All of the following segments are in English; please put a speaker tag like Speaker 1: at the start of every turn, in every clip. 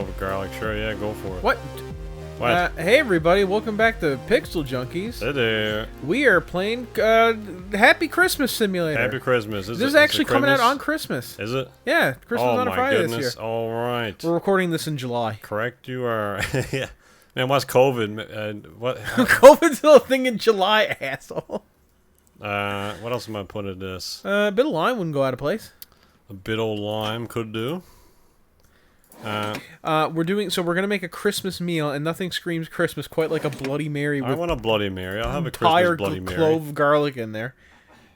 Speaker 1: clove garlic. Sure, yeah, go for it.
Speaker 2: What?
Speaker 1: What?
Speaker 2: Hey everybody, welcome back to Pixel Junkies.
Speaker 1: Hey there.
Speaker 2: We are playing Happy Christmas Simulator.
Speaker 1: Happy Christmas.
Speaker 2: This is actually coming out on Christmas.
Speaker 1: Is it?
Speaker 2: Yeah, Christmas on a Friday
Speaker 1: goodness.
Speaker 2: this year.
Speaker 1: All right.
Speaker 2: We're recording this in July.
Speaker 1: Correct you are. Yeah. Man, what's COVID? What?
Speaker 2: COVID's still a thing in July, asshole.
Speaker 1: What else am I putting in this?
Speaker 2: A bit of lime wouldn't go out of place.
Speaker 1: A bit old lime could do.
Speaker 2: We're gonna make a Christmas meal, and nothing screams Christmas quite like a Bloody Mary with
Speaker 1: I want a Bloody Mary. I'll have a
Speaker 2: entire
Speaker 1: Christmas Bloody Mary.
Speaker 2: clove garlic in there,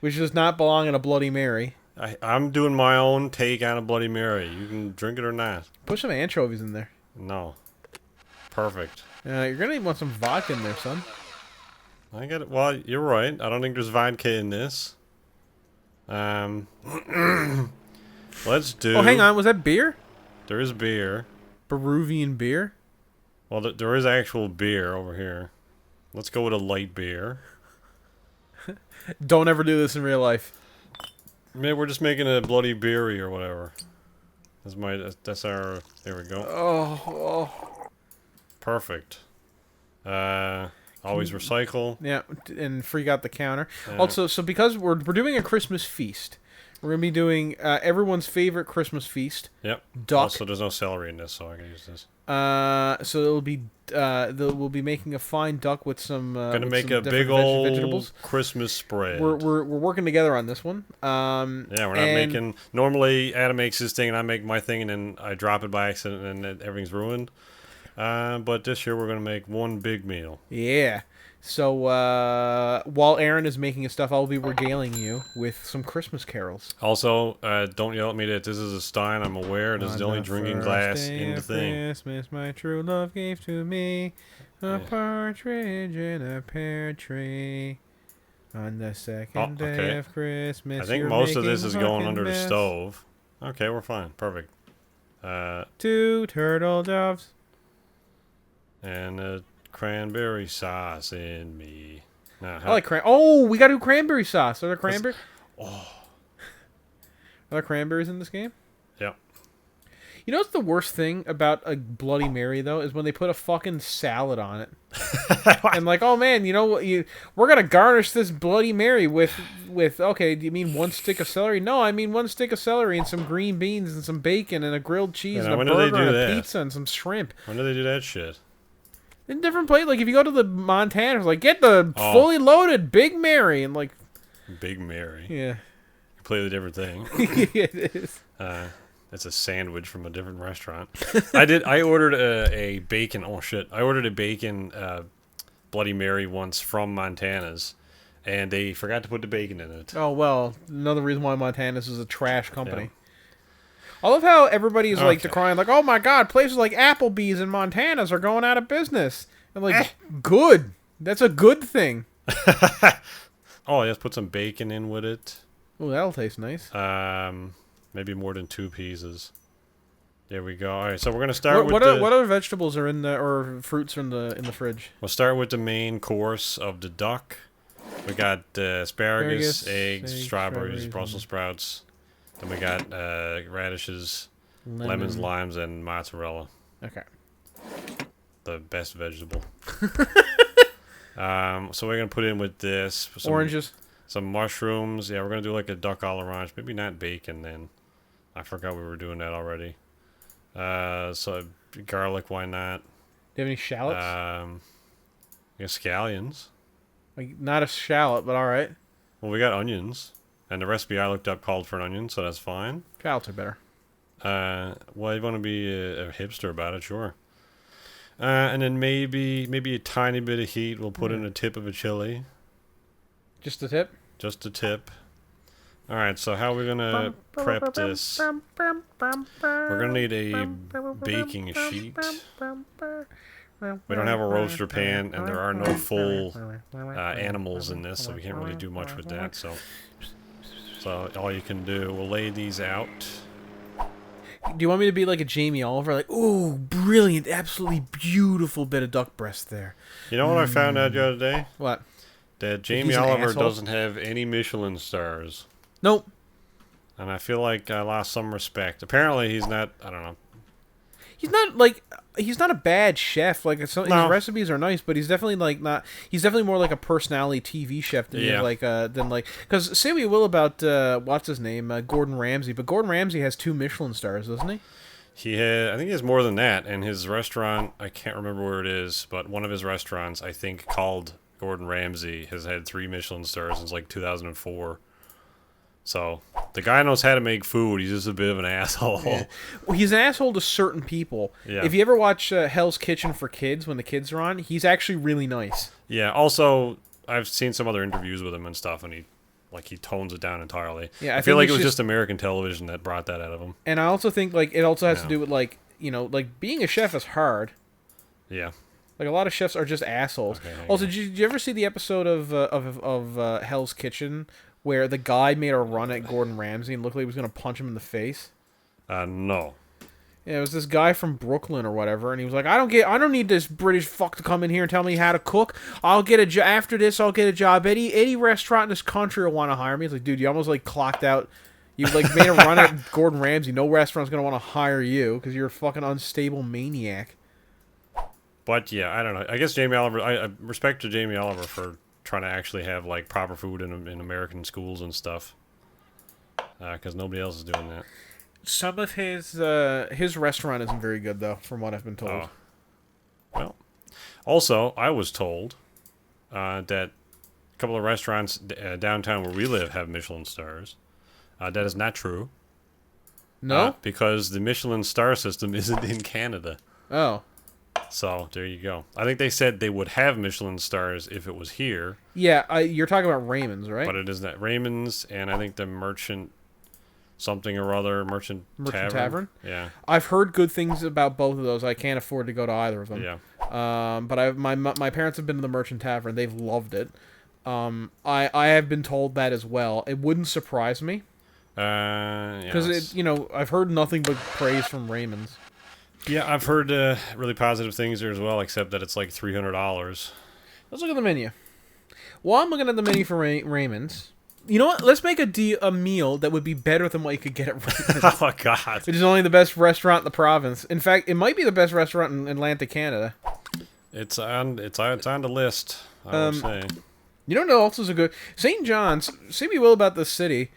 Speaker 2: which does not belong in a Bloody Mary.
Speaker 1: I'm doing my own take on a Bloody Mary. You can drink it or not.
Speaker 2: Put some anchovies in there.
Speaker 1: No. Perfect.
Speaker 2: You're gonna want some vodka in there, son.
Speaker 1: I got it. Well, you're right. I don't think there's vodka in this. Let's do.
Speaker 2: Oh, hang on. Was that beer?
Speaker 1: There is beer.
Speaker 2: Peruvian beer?
Speaker 1: Well, there is actual beer over here. Let's go with a light beer.
Speaker 2: Don't ever do this in real life.
Speaker 1: Maybe we're just making a bloody beery or whatever. That's our. There we go.
Speaker 2: Oh.
Speaker 1: Perfect. Always recycle.
Speaker 2: Yeah, and freak out the counter. Also, so because we're doing a Christmas feast, we're gonna be doing everyone's favorite Christmas feast.
Speaker 1: Yep.
Speaker 2: Duck.
Speaker 1: Also, there's no celery in this, so I can use this.
Speaker 2: So it'll be we'll be making a fine duck with some.
Speaker 1: Gonna
Speaker 2: with
Speaker 1: make
Speaker 2: some
Speaker 1: a big old
Speaker 2: vegetables.
Speaker 1: Christmas spread.
Speaker 2: We're working together on this one.
Speaker 1: Yeah, we're not making. Normally, Adam makes his thing, and I make my thing, and then I drop it by accident, and everything's ruined. But this year we're gonna make one big meal.
Speaker 2: Yeah. So while Aaron is making his stuff, I'll be regaling you with some Christmas carols.
Speaker 1: Also, don't yell at me that this is a Stein. I'm aware this is the only drinking glass in the thing.
Speaker 2: Christmas, my true love gave to me a partridge in a pear tree. On the second day of Christmas,
Speaker 1: I think most of this is going under the stove. Okay, we're fine. Perfect.
Speaker 2: 2 turtle doves.
Speaker 1: And a cranberry sauce in me. Now,
Speaker 2: I like we gotta do cranberry sauce. Are there cranberry? Are there cranberries in this game?
Speaker 1: Yeah.
Speaker 2: You know what's the worst thing about a Bloody Mary though is when they put a fucking salad on it. And like, oh man, you know what? We're gonna garnish this Bloody Mary with. Okay, do you mean 1 stick of celery? No, I mean 1 stick of celery and some green beans and some bacon and a grilled cheese and a burger and a pizza and some shrimp.
Speaker 1: When do they do that shit?
Speaker 2: In different places, like if you go to the Montana, it's like get the fully loaded Big Mary and like.
Speaker 1: Big Mary.
Speaker 2: Yeah.
Speaker 1: Completely different thing.
Speaker 2: It is.
Speaker 1: It's a sandwich from a different restaurant. I ordered a bacon. Oh shit! I ordered a bacon Bloody Mary once from Montana's, and they forgot to put the bacon in it.
Speaker 2: Oh well, another reason why Montana's is a trash company. Yeah. I love how everybody is like decrying, like, oh my god, places like Applebee's and Montana's are going out of business. And like, good. That's a good thing.
Speaker 1: Oh, let's put some bacon in with it.
Speaker 2: Oh, that'll taste nice.
Speaker 1: Maybe more than 2 pieces. There we go. All right, so we're gonna start with
Speaker 2: what other vegetables are in the or fruits are in the fridge?
Speaker 1: We'll start with the main course of the duck. We got asparagus, eggs, strawberries, Brussels sprouts. Then we got radishes, lemons, limes, and mozzarella.
Speaker 2: Okay.
Speaker 1: The best vegetable. So we're going to put in with this.
Speaker 2: Oranges.
Speaker 1: Some mushrooms. Yeah, we're going to do like a duck à l'orange. Maybe not bacon then. I forgot we were doing that already. So garlic, why not?
Speaker 2: Do you have any shallots?
Speaker 1: Scallions.
Speaker 2: Like, not a shallot, but all right.
Speaker 1: Well, we got onions. And the recipe I looked up called for an onion, so that's fine.
Speaker 2: Shallots are better.
Speaker 1: Well, you want to be a hipster about it, sure. And then maybe a tiny bit of heat. We'll put in a tip of a chili.
Speaker 2: Just a tip?
Speaker 1: Just a tip. All right, so how are we going to prep this? We're going to need a baking sheet. We don't have a roaster pan, and there are no full animals in this, so we can't really do much with that. So all you can do, we'll lay these out.
Speaker 2: Do you want me to be like a Jamie Oliver? Like, ooh, brilliant, absolutely beautiful bit of duck breast there.
Speaker 1: You know what I found out the other day?
Speaker 2: What?
Speaker 1: That Jamie Oliver doesn't have any Michelin stars.
Speaker 2: Nope.
Speaker 1: And I feel like I lost some respect. Apparently he's not, I don't know.
Speaker 2: he's not like he's not a bad chef. Like his recipes are nice, but he's definitely like not. He's definitely more like a personality TV chef than because say what you will about what's his name, Gordon Ramsay, but Gordon Ramsay has 2 Michelin stars, doesn't he?
Speaker 1: I think he has more than that, and his restaurant, I can't remember where it is, but one of his restaurants, I think called Gordon Ramsay, has had 3 Michelin stars since like 2004. So, the guy knows how to make food. He's just a bit of an asshole.
Speaker 2: Yeah. Well, he's an asshole to certain people. Yeah. If you ever watch Hell's Kitchen for Kids, when the kids are on, he's actually really nice.
Speaker 1: Yeah, also, I've seen some other interviews with him and stuff, and he tones it down entirely. Yeah, I feel like it was just American television that brought that out of him.
Speaker 2: And I also think, like, it also has to do with, like, you know, like, being a chef is hard.
Speaker 1: Yeah.
Speaker 2: Like, a lot of chefs are just assholes. Okay, also, did you ever see the episode of Hell's Kitchen where the guy made a run at Gordon Ramsay and looked like he was going to punch him in the face?
Speaker 1: No.
Speaker 2: Yeah, it was this guy from Brooklyn or whatever, and he was like, I don't need this British fuck to come in here and tell me how to cook. After this, I'll get a job. Any restaurant in this country will want to hire me. It's like, dude, you almost, like, clocked out. You, like, made a run at Gordon Ramsay. No restaurant's going to want to hire you because you're a fucking unstable maniac.
Speaker 1: But, yeah, I don't know. I guess Jamie Oliver, I respect to Jamie Oliver for trying to actually have, like, proper food in American schools and stuff. Because nobody else is doing that.
Speaker 2: Some of his restaurant isn't very good, though, from what I've been told.
Speaker 1: Oh. Well, also, I was told that a couple of restaurants downtown where we live have Michelin stars. That is not true.
Speaker 2: No?
Speaker 1: Because the Michelin star system isn't in Canada.
Speaker 2: Oh.
Speaker 1: So, there you go. I think they said they would have Michelin stars if it was here.
Speaker 2: Yeah, you're talking about Raymond's, right?
Speaker 1: But it is not. Raymond's, and I think the Merchant Tavern. Yeah. I've
Speaker 2: heard good things about both of those. I can't afford to go to either of them.
Speaker 1: Yeah.
Speaker 2: But my parents have been to the Merchant Tavern. They've loved it. I have been told that as well. It wouldn't surprise me. Because I've heard nothing but praise from Raymond's.
Speaker 1: Yeah, I've heard really positive things there as well, except that it's like $300.
Speaker 2: Let's look at the menu. While I'm looking at the menu for Raymond's, you know what? Let's make a meal that would be better than what you could get at Raymond's.
Speaker 1: Oh, God.
Speaker 2: Which is only the best restaurant in the province. In fact, it might be the best restaurant in Atlantic, Canada.
Speaker 1: It's on the list, I would say.
Speaker 2: You know what else is a good... St. John's, say we will about this city,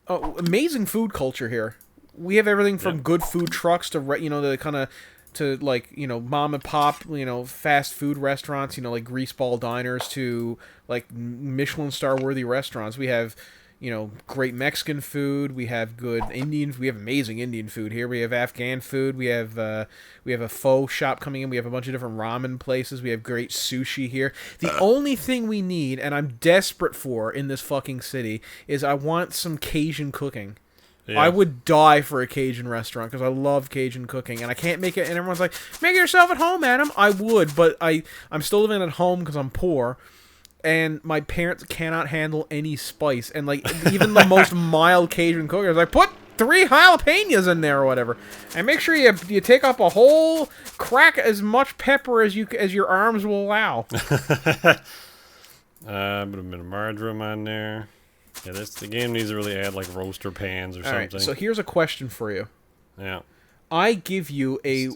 Speaker 2: amazing food culture here. We have everything from good food trucks to, the kind of... to, like, mom and pop, fast food restaurants, like greaseball diners to, like, Michelin star worthy restaurants. We have, great Mexican food. We have good we have amazing Indian food here. We have Afghan food. We have a pho shop coming in. We have a bunch of different ramen places. We have great sushi here. The only thing we need, and I'm desperate for in this fucking city, is I want some Cajun cooking. Yeah. I would die for a Cajun restaurant because I love Cajun cooking, and I can't make it. And everyone's like, "Make it yourself at home, Adam." I would, but I'm still living at home because I'm poor, and my parents cannot handle any spice. And like even the most mild Cajun cooker is like, put 3 jalapenos in there or whatever, and make sure you take up a whole crack as much pepper as your arms will allow.
Speaker 1: Put a bit of marjoram on there. Yeah, the game needs to really add, like, roaster pans or something.
Speaker 2: Right, so here's a question for you.
Speaker 1: Yeah.
Speaker 2: I give you a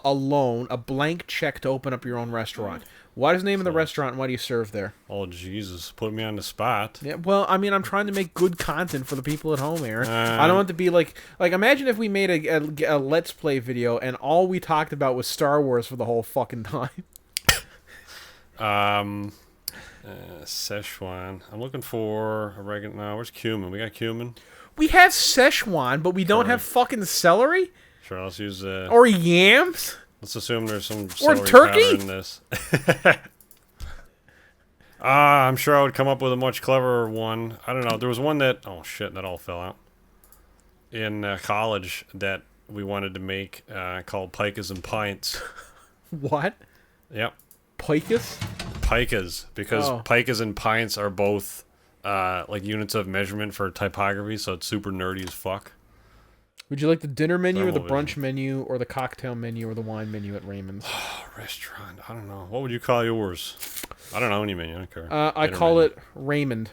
Speaker 2: loan, a blank check to open up your own restaurant. What is the name of the restaurant, and what do you serve there?
Speaker 1: Oh, Jesus. Put me on the spot.
Speaker 2: Yeah, well, I mean, I'm trying to make good content for the people at home here. I don't want to be like, imagine if we made a Let's Play video, and all we talked about was Star Wars for the whole fucking time.
Speaker 1: Szechuan. I'm looking for oregano. No, where's cumin? We got cumin.
Speaker 2: We have Szechuan, but we don't have fucking celery.
Speaker 1: Sure, let's use
Speaker 2: or yams.
Speaker 1: Let's assume there's some celery
Speaker 2: or turkey
Speaker 1: powder in this. I'm sure I would come up with a much cleverer one. I don't know. There was one that that all fell out in college that we wanted to make called Pikas and Pints.
Speaker 2: What?
Speaker 1: Yep.
Speaker 2: Pikas?
Speaker 1: Pikas, because pikas and pints are both like units of measurement for typography, so it's super nerdy as fuck.
Speaker 2: Would you like the dinner menu or the brunch menu or the cocktail menu or the wine menu at Raymond's?
Speaker 1: Restaurant. I don't know. What would you call yours? I don't know any menu. I don't care.
Speaker 2: I call it Raymond.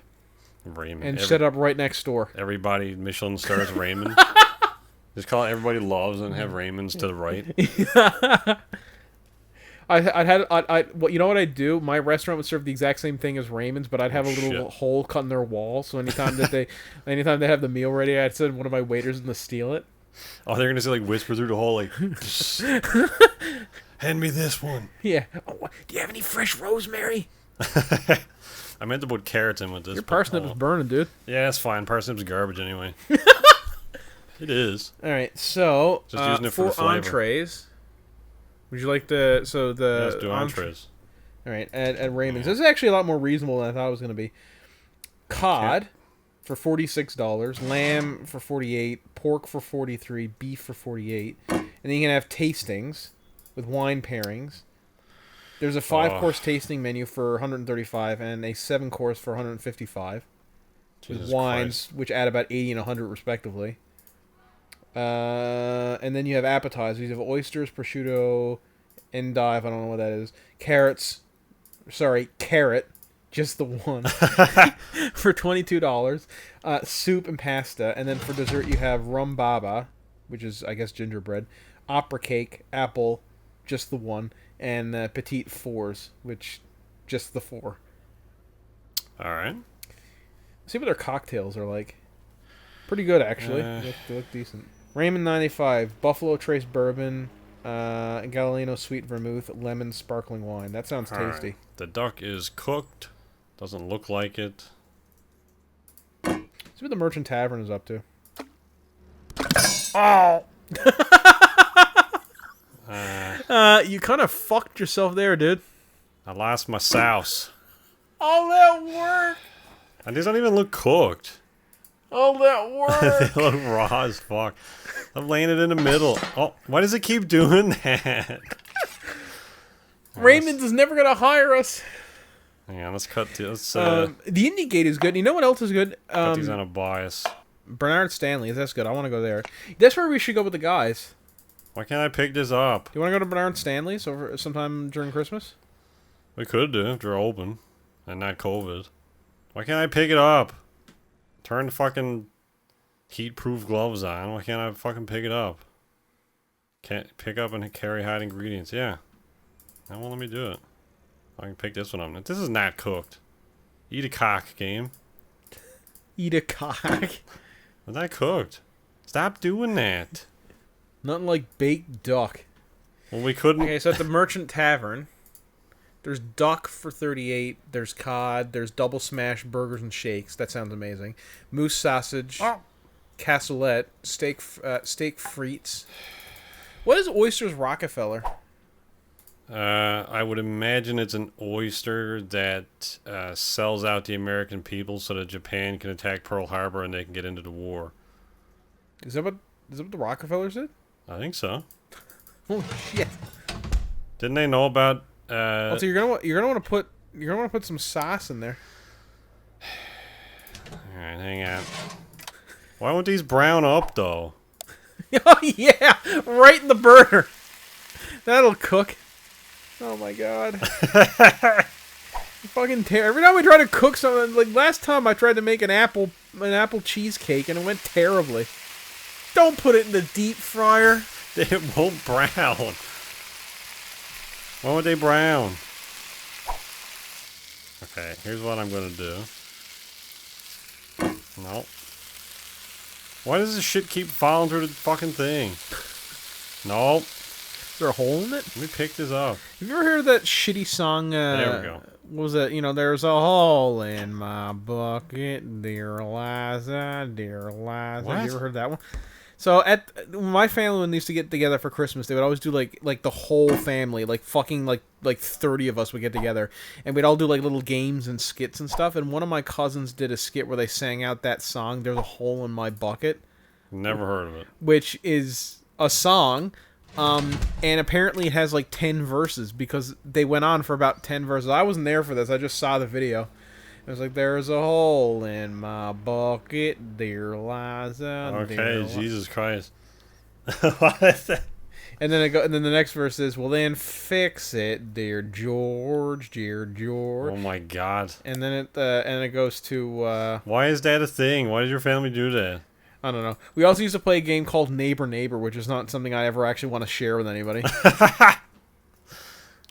Speaker 1: Raymond.
Speaker 2: And set up right next door.
Speaker 1: Everybody Michelin stars Raymond. Just call it Everybody Loves and have Raymond's to the right.
Speaker 2: Well, you know what I'd do? My restaurant would serve the exact same thing as Raymond's, but I'd have a little hole cut in their wall. So anytime they have the meal ready, I'd send one of my waiters in to steal it.
Speaker 1: Oh, they're gonna say like whisper through the hole, like, hand me this one.
Speaker 2: Yeah. Oh, do you have any fresh rosemary?
Speaker 1: I meant to put carrots in with this.
Speaker 2: Your parsnip is burning, dude.
Speaker 1: Yeah, that's fine. Parsnip's garbage anyway. It is.
Speaker 2: All right, so
Speaker 1: just using it for the flavor.
Speaker 2: Entrees. Would you like to? So the
Speaker 1: let's do entrees.
Speaker 2: All right, at Raymond's. This is actually a lot more reasonable than I thought it was going to be. Cod for $46, lamb for $48, pork for $43, beef for $48, and then you can have tastings with wine pairings. There's a 5-course tasting menu for $135 and a 7-course for $155, with wines which add about $80 and $100 respectively. And then you have appetizers. You have oysters, prosciutto, endive. I don't know what that is. Carrot, just the one, for $22. Soup and pasta, and then for dessert you have rum baba, which is I guess gingerbread, opera cake, apple, just the one, and petite fours, which just the 4.
Speaker 1: All right.
Speaker 2: See what their cocktails are like. Pretty good actually. They look decent. Raymond 95, Buffalo Trace Bourbon, Galliano Sweet Vermouth, Lemon Sparkling Wine. That sounds tasty.
Speaker 1: Right. The duck is cooked. Doesn't look like it.
Speaker 2: See what the Merchant Tavern is up to. Oh! You kind of fucked yourself there, dude.
Speaker 1: I lost my sauce.
Speaker 2: All that work!
Speaker 1: And these don't even look cooked.
Speaker 2: All that work!
Speaker 1: They look raw as fuck. I'm laying it in the middle. Oh, why does it keep doing that?
Speaker 2: Raymond's is never gonna hire us.
Speaker 1: Hang on, let's cut this.
Speaker 2: The Indie Gate is good. You know what else is good?
Speaker 1: Cut these on a bias.
Speaker 2: Bernard Stanley's. That's good. I want to go there. That's where we should go with the guys.
Speaker 1: Why can't I pick this up?
Speaker 2: Do you want to go to Bernard Stanley's over sometime during Christmas?
Speaker 1: We could do if they're open and not COVID. Why can't I pick it up? Turn the fucking heat-proof gloves on. Why can't I fucking pick it up? Can't pick up and carry hot ingredients. Yeah. That won't let me do it. I can pick this one up. This is not cooked. Eat a cock, game.
Speaker 2: Eat a cock.
Speaker 1: It's not cooked. Stop doing that.
Speaker 2: Nothing like baked duck.
Speaker 1: Well, we couldn't.
Speaker 2: Okay, so at the Merchant Tavern, there's duck for $38. There's cod. There's double smash burgers and shakes. That sounds amazing. Moose sausage, cassoulet, steak frites. What is Oysters Rockefeller?
Speaker 1: I would imagine it's an oyster that sells out the American people so that Japan can attack Pearl Harbor and they can get into the war.
Speaker 2: Is that what the Rockefellers did?
Speaker 1: I think so.
Speaker 2: Holy shit!
Speaker 1: Didn't they know about?
Speaker 2: So you're gonna want to put some sauce in there.
Speaker 1: All right, hang on. Why won't these brown up though?
Speaker 2: Oh yeah, right in the burner. That'll cook. Oh my god. Fucking every time we try to cook something, like last time I tried to make an apple cheesecake and it went terribly. Don't put it in the deep fryer.
Speaker 1: It won't brown. Why would they brown? Okay, here's what I'm gonna do. No. Why does this shit keep falling through the fucking thing? Nope.
Speaker 2: Is there a hole in it?
Speaker 1: Let me pick this up.
Speaker 2: Have you ever heard that shitty song?
Speaker 1: There we go.
Speaker 2: What was that? You know, there's a hole in my bucket, dear Eliza, dear Eliza.
Speaker 1: What?
Speaker 2: Have you ever heard that one? So at my family when they used to get together for Christmas, they would always do like the whole family, like fucking like 30 of us would get together, and we'd all do like little games and skits and stuff. And one of my cousins did a skit where they sang out that song, "There's a Hole in My Bucket."
Speaker 1: Never heard of it.
Speaker 2: Which is a song, and apparently it has like 10 verses because they went on for about 10 verses. I wasn't there for this. I just saw the video. It was like, there's a hole in my bucket, dear Liza.
Speaker 1: Okay,
Speaker 2: dear
Speaker 1: Jesus Christ. What is that?
Speaker 2: And then the next verse is, well then fix it, dear George, dear George.
Speaker 1: Oh my God.
Speaker 2: And then it goes to
Speaker 1: why is that a thing? Why did your family do that?
Speaker 2: I don't know. We also used to play a game called Neighbor Neighbor, which is not something I ever actually want to share with anybody.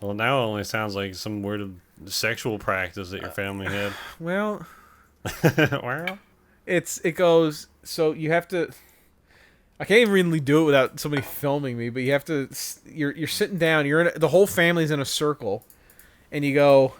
Speaker 1: Well, now it only sounds like some weird sexual practice that your family had.
Speaker 2: Well,
Speaker 1: Well,
Speaker 2: it goes. So you have to. I can't even really do it without somebody filming me. But you have to. You're sitting down. The whole family's in a circle, and you go.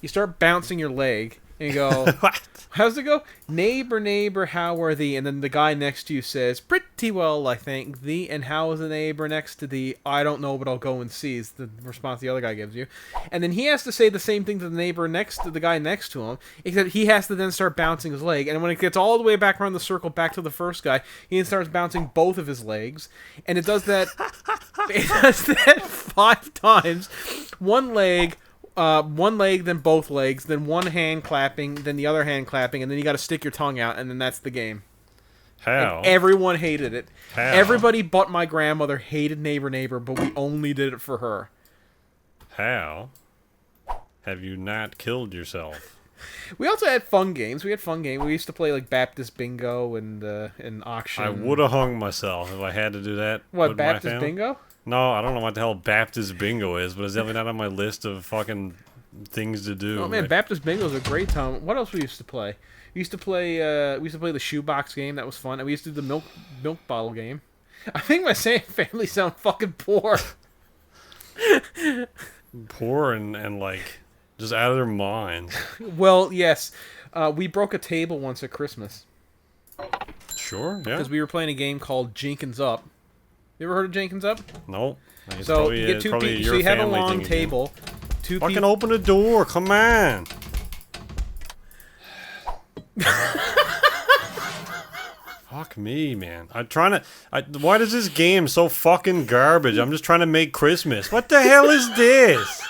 Speaker 2: You start bouncing your leg, and you go.
Speaker 1: what?
Speaker 2: How's it go? Neighbor, neighbor, how are thee? And then the guy next to you says, pretty well, I think thee. And how is the neighbor next to thee? I don't know, but I'll go and see, is the response the other guy gives you. And then he has to say the same thing to the neighbor next to the guy next to him, except he has to then start bouncing his leg. And when it gets all the way back around the circle, back to the first guy, he then starts bouncing both of his legs. And it does that, 5 times. One leg, then both legs, then one hand clapping, then the other hand clapping, and then you got to stick your tongue out, and then that's the game.
Speaker 1: How?
Speaker 2: And everyone hated it.
Speaker 1: How?
Speaker 2: Everybody but my grandmother hated Neighbor Neighbor, but we only did it for her.
Speaker 1: How have you not killed yourself?
Speaker 2: We also had fun games. We used to play like Baptist Bingo and auction.
Speaker 1: I would have hung myself if I had to do that.
Speaker 2: What,
Speaker 1: with
Speaker 2: Baptist
Speaker 1: my family.
Speaker 2: Bingo?
Speaker 1: No, I don't know what the hell Baptist Bingo is, but it's definitely not on my list of fucking things to do.
Speaker 2: Oh man, Baptist Bingo's a great time. What else we used to play? We used to play the shoebox game. That was fun. And we used to do the milk bottle game. I think my family sound fucking poor.
Speaker 1: Poor and like just out of their minds.
Speaker 2: Well, yes, we broke a table once at Christmas.
Speaker 1: Sure, yeah.
Speaker 2: Because we were playing a game called Jenkins Up. You ever heard of Jenkins Up?
Speaker 1: No.
Speaker 2: So you get two people. So you have a long table. Two
Speaker 1: Fucking
Speaker 2: people.
Speaker 1: open the door. Come on. Fuck me, man. I'm trying to. Why is this game so fucking garbage? I'm just trying to make Christmas. What the hell is this?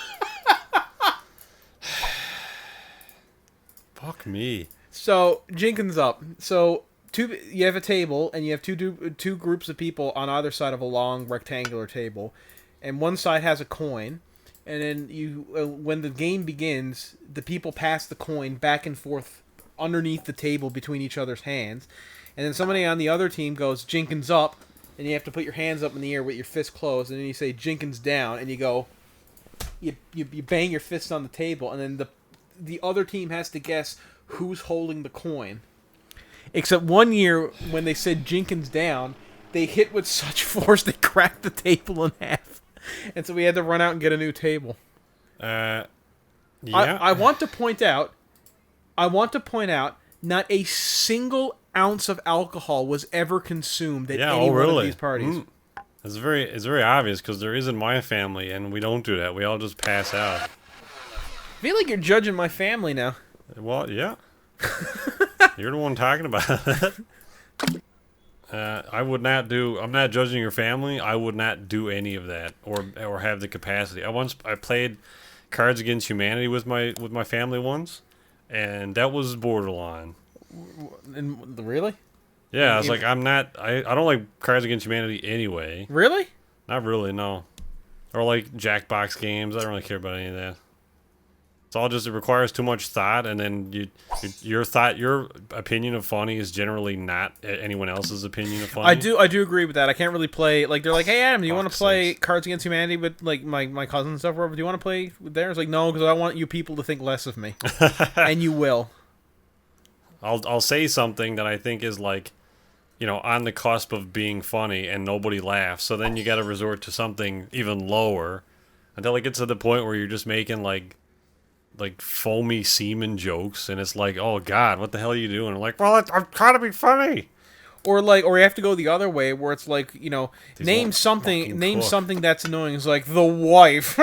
Speaker 1: Fuck me.
Speaker 2: So Jenkins Up. So you have a table, and you have two groups of people on either side of a long rectangular table, and one side has a coin, and then when the game begins, the people pass the coin back and forth underneath the table between each other's hands, and then somebody on the other team goes Jenkins up, and you have to put your hands up in the air with your fist closed, and then you say Jenkins down, and you go, you bang your fist on the table, and then the other team has to guess who's holding the coin. Except one year, when they said Jenkins down, they hit with such force they cracked the table in half. And so we had to run out and get a new table.
Speaker 1: Yeah.
Speaker 2: I want to point out, not a single ounce of alcohol was ever consumed at any one of these parties.
Speaker 1: It's very obvious because there isn't my family, and we don't do that. We all just pass out.
Speaker 2: I feel like you're judging my family now.
Speaker 1: Well, yeah. You're the one talking about it. I would not do. I'm not judging your family. I would not do any of that, or have the capacity. I played Cards Against Humanity with my family once, and that was borderline.
Speaker 2: And really?
Speaker 1: Yeah, I was like, I'm not. I don't like Cards Against Humanity anyway.
Speaker 2: Really?
Speaker 1: Not really, no. Or like Jackbox games. I don't really care about any of that. It's all just, it requires too much thought, and then your opinion of funny is generally not anyone else's opinion of funny.
Speaker 2: I do agree with that. I can't really play, like, they're like, hey Adam, do you want to play Cards Against Humanity with like my cousins and stuff, or whatever? Do you want to play with theirs? Like, no, because I want you people to think less of me. And you will.
Speaker 1: I'll say something that I think is like, on the cusp of being funny, and nobody laughs. So then you got to resort to something even lower until it gets to the point where you're just making like foamy semen jokes, and it's like, oh god, what the hell are you doing? I'm like, well, I'm trying to be funny.
Speaker 2: Or you have to go the other way, where it's like, name something that's annoying. It's like the wife.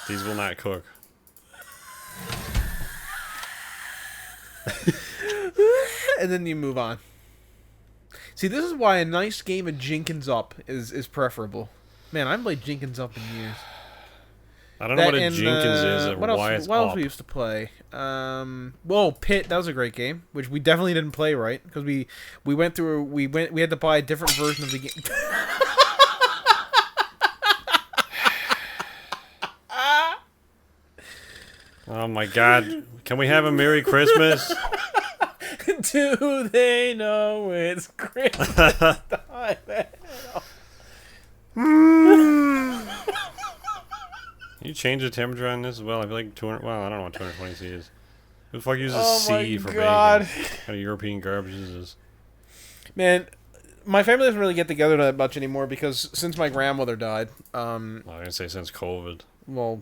Speaker 1: These will not cook.
Speaker 2: And then you move on. See, this is why a nice game of Jenkins Up is preferable. Man, I haven't played Jenkins Up in years.
Speaker 1: I don't know what a Jenkins is or why it's up.
Speaker 2: What else we used to play? Pit, that was a great game, which we definitely didn't play right, because we had to buy a different version of the game.
Speaker 1: Oh my God! Can we have a Merry Christmas?
Speaker 2: Do they know it's Christmas time?
Speaker 1: Can you change the temperature on this as well? I feel like 200. Well, I don't know what 220 C is. Who the fuck uses C for bacon? What kind of European garbage is this?
Speaker 2: Man, my family doesn't really get together that much anymore because since my grandmother died,
Speaker 1: Well, I'm gonna say since COVID.
Speaker 2: Well,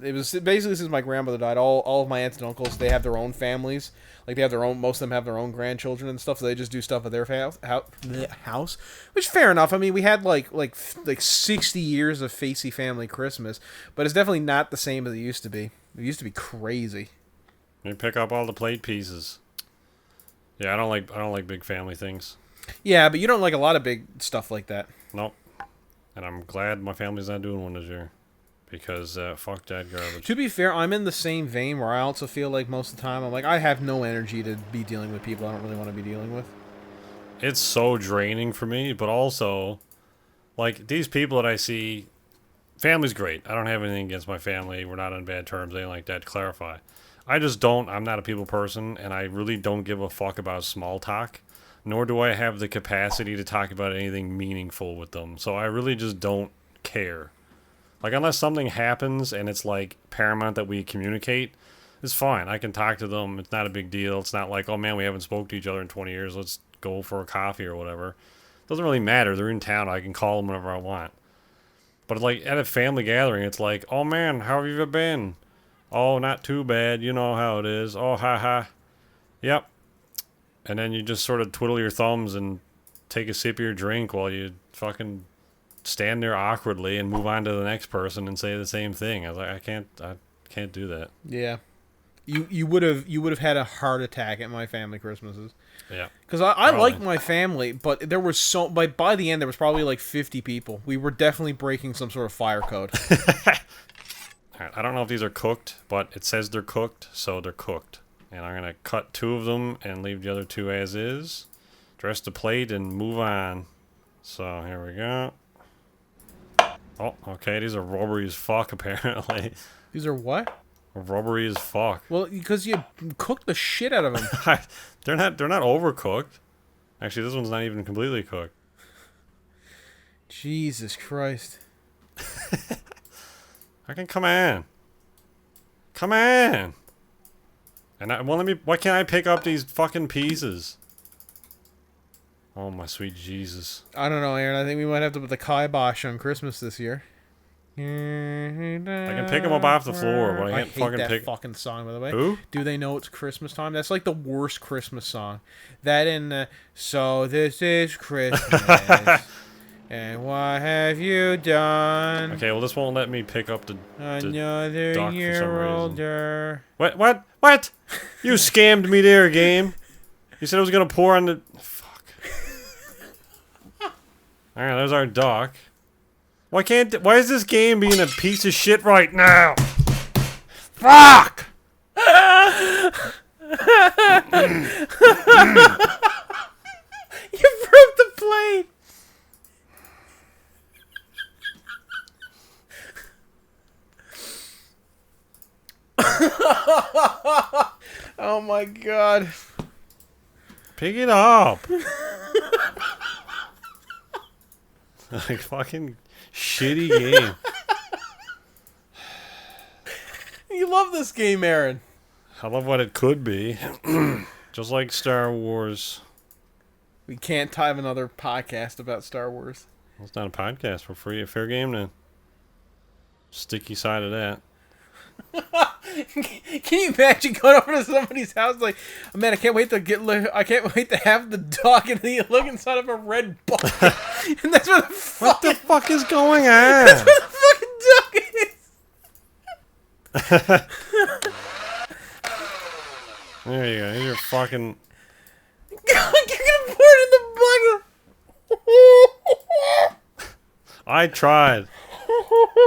Speaker 2: it was basically since my grandmother died. All of my aunts and uncles, they have their own families. Like they have their own. Most of them have their own grandchildren and stuff. So they just do stuff at their house. Which fair enough. I mean, we had like 60 years of facey family Christmas, but it's definitely not the same as it used to be. It used to be crazy.
Speaker 1: You pick up all the plate pieces. Yeah, I don't like big family things.
Speaker 2: Yeah, but you don't like a lot of big stuff like that.
Speaker 1: Nope. And I'm glad my family's not doing one this year. Because fuck that garbage.
Speaker 2: To be fair, I'm in the same vein where I also feel like most of the time I'm like, I have no energy to be dealing with people I don't really want to be dealing with.
Speaker 1: It's so draining for me, but also, like, these people that I see, family's great. I don't have anything against my family. We're not on bad terms, anything like that, to clarify. I'm not a people person, and I really don't give a fuck about small talk, nor do I have the capacity to talk about anything meaningful with them. So I really just don't care. Like, unless something happens and it's, like, paramount that we communicate, it's fine. I can talk to them. It's not a big deal. It's not like, oh, man, we haven't spoke to each other in 20 years. Let's go for a coffee or whatever. It doesn't really matter. They're in town. I can call them whenever I want. But, like, at a family gathering, it's like, oh, man, how have you been? Oh, not too bad. You know how it is. Oh, ha. Yep. And then you just sort of twiddle your thumbs and take a sip of your drink while you fucking stand there awkwardly and move on to the next person and say the same thing. I was like, I can't do that.
Speaker 2: Yeah, you would have had a heart attack at my family Christmases.
Speaker 1: Yeah,
Speaker 2: because I like my family, but there was by the end there was probably like 50 people. We were definitely breaking some sort of fire code.
Speaker 1: All right, I don't know if these are cooked, but it says they're cooked, so they're cooked. And I'm gonna cut 2 of them and leave the other 2 as is. Dress the plate and move on. So here we go. Oh, okay, these are rubbery as fuck, apparently.
Speaker 2: These are what?
Speaker 1: Rubbery as fuck.
Speaker 2: Well, because you cooked the shit out of them.
Speaker 1: They're not overcooked. Actually, this one's not even completely cooked.
Speaker 2: Jesus Christ.
Speaker 1: Come on. Come on. And why can't I pick up these fucking pieces? Oh, my sweet Jesus.
Speaker 2: I don't know, Aaron. I think we might have to put the kibosh on Christmas this year.
Speaker 1: I can pick them up off the floor, but I can't fucking pick...
Speaker 2: I hate that fucking song, by the way.
Speaker 1: Who?
Speaker 2: Do They Know It's Christmas Time? That's like the worst Christmas song. That and So This Is Christmas. And what have you done?
Speaker 1: Okay, well, this won't let me pick up the
Speaker 2: Another
Speaker 1: duck
Speaker 2: year older.
Speaker 1: What? You scammed me there, game. You said it was going to pour on the... Alright, there's our dock. Why is this game being a piece of shit right now? Fuck!
Speaker 2: You broke the plate! Oh my god.
Speaker 1: Pick it up. Like fucking shitty game.
Speaker 2: You love this game, Aaron.
Speaker 1: I love what it could be. Just like Star Wars.
Speaker 2: We can't have another podcast about Star Wars.
Speaker 1: Well, it's not a podcast. We're free. A fair game then. Sticky side of that.
Speaker 2: Can you imagine going over to somebody's house like, oh, man, I can't wait to have the dog, and then you look inside of a red bucket, and that's where
Speaker 1: what the fuck is going on?
Speaker 2: That's where the fucking dog is.
Speaker 1: There you go. Here's your fucking.
Speaker 2: You're gonna pour it in the bucket.
Speaker 1: I tried.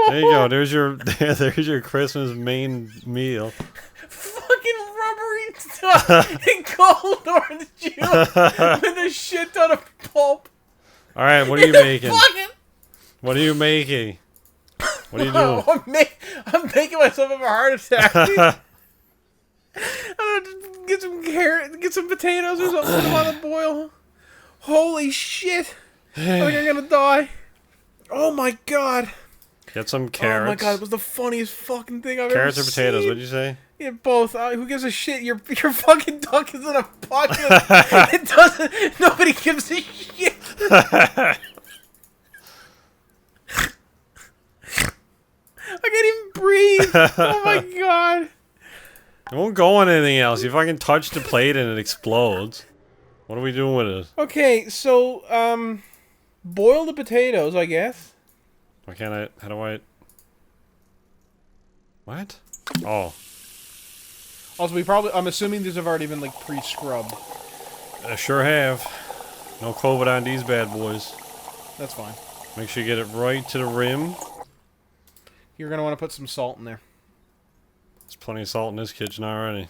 Speaker 1: There you go. There's your Christmas main meal.
Speaker 2: Fucking rubbery stuff and cold orange juice with a shit ton of pulp.
Speaker 1: All right, what are you making? What are you making? What are you doing?
Speaker 2: I'm making myself have a heart attack. I don't know, get some carrot, get some potatoes or something, put them on the boil. Holy shit! I think I'm gonna die. Oh my god!
Speaker 1: Get some carrots.
Speaker 2: Oh my god, it was the funniest fucking thing I've
Speaker 1: Carrots
Speaker 2: ever
Speaker 1: or potatoes?
Speaker 2: seen.
Speaker 1: What'd you say?
Speaker 2: Yeah, both. Who gives a shit? Your fucking duck is in a podcast. It doesn't. Nobody gives a shit. I can't even breathe. Oh my god.
Speaker 1: It won't go on anything else. You fucking touch the plate and it explodes. What are we doing with it?
Speaker 2: Okay, so boil the potatoes, I guess.
Speaker 1: Why can't I? How do I? What? Oh.
Speaker 2: Also, I'm assuming these have already been like pre-scrubbed.
Speaker 1: I sure have. No COVID on these bad boys.
Speaker 2: That's fine.
Speaker 1: Make sure you get it right to the rim.
Speaker 2: You're gonna want to put some salt in there.
Speaker 1: There's plenty of salt in this kitchen already.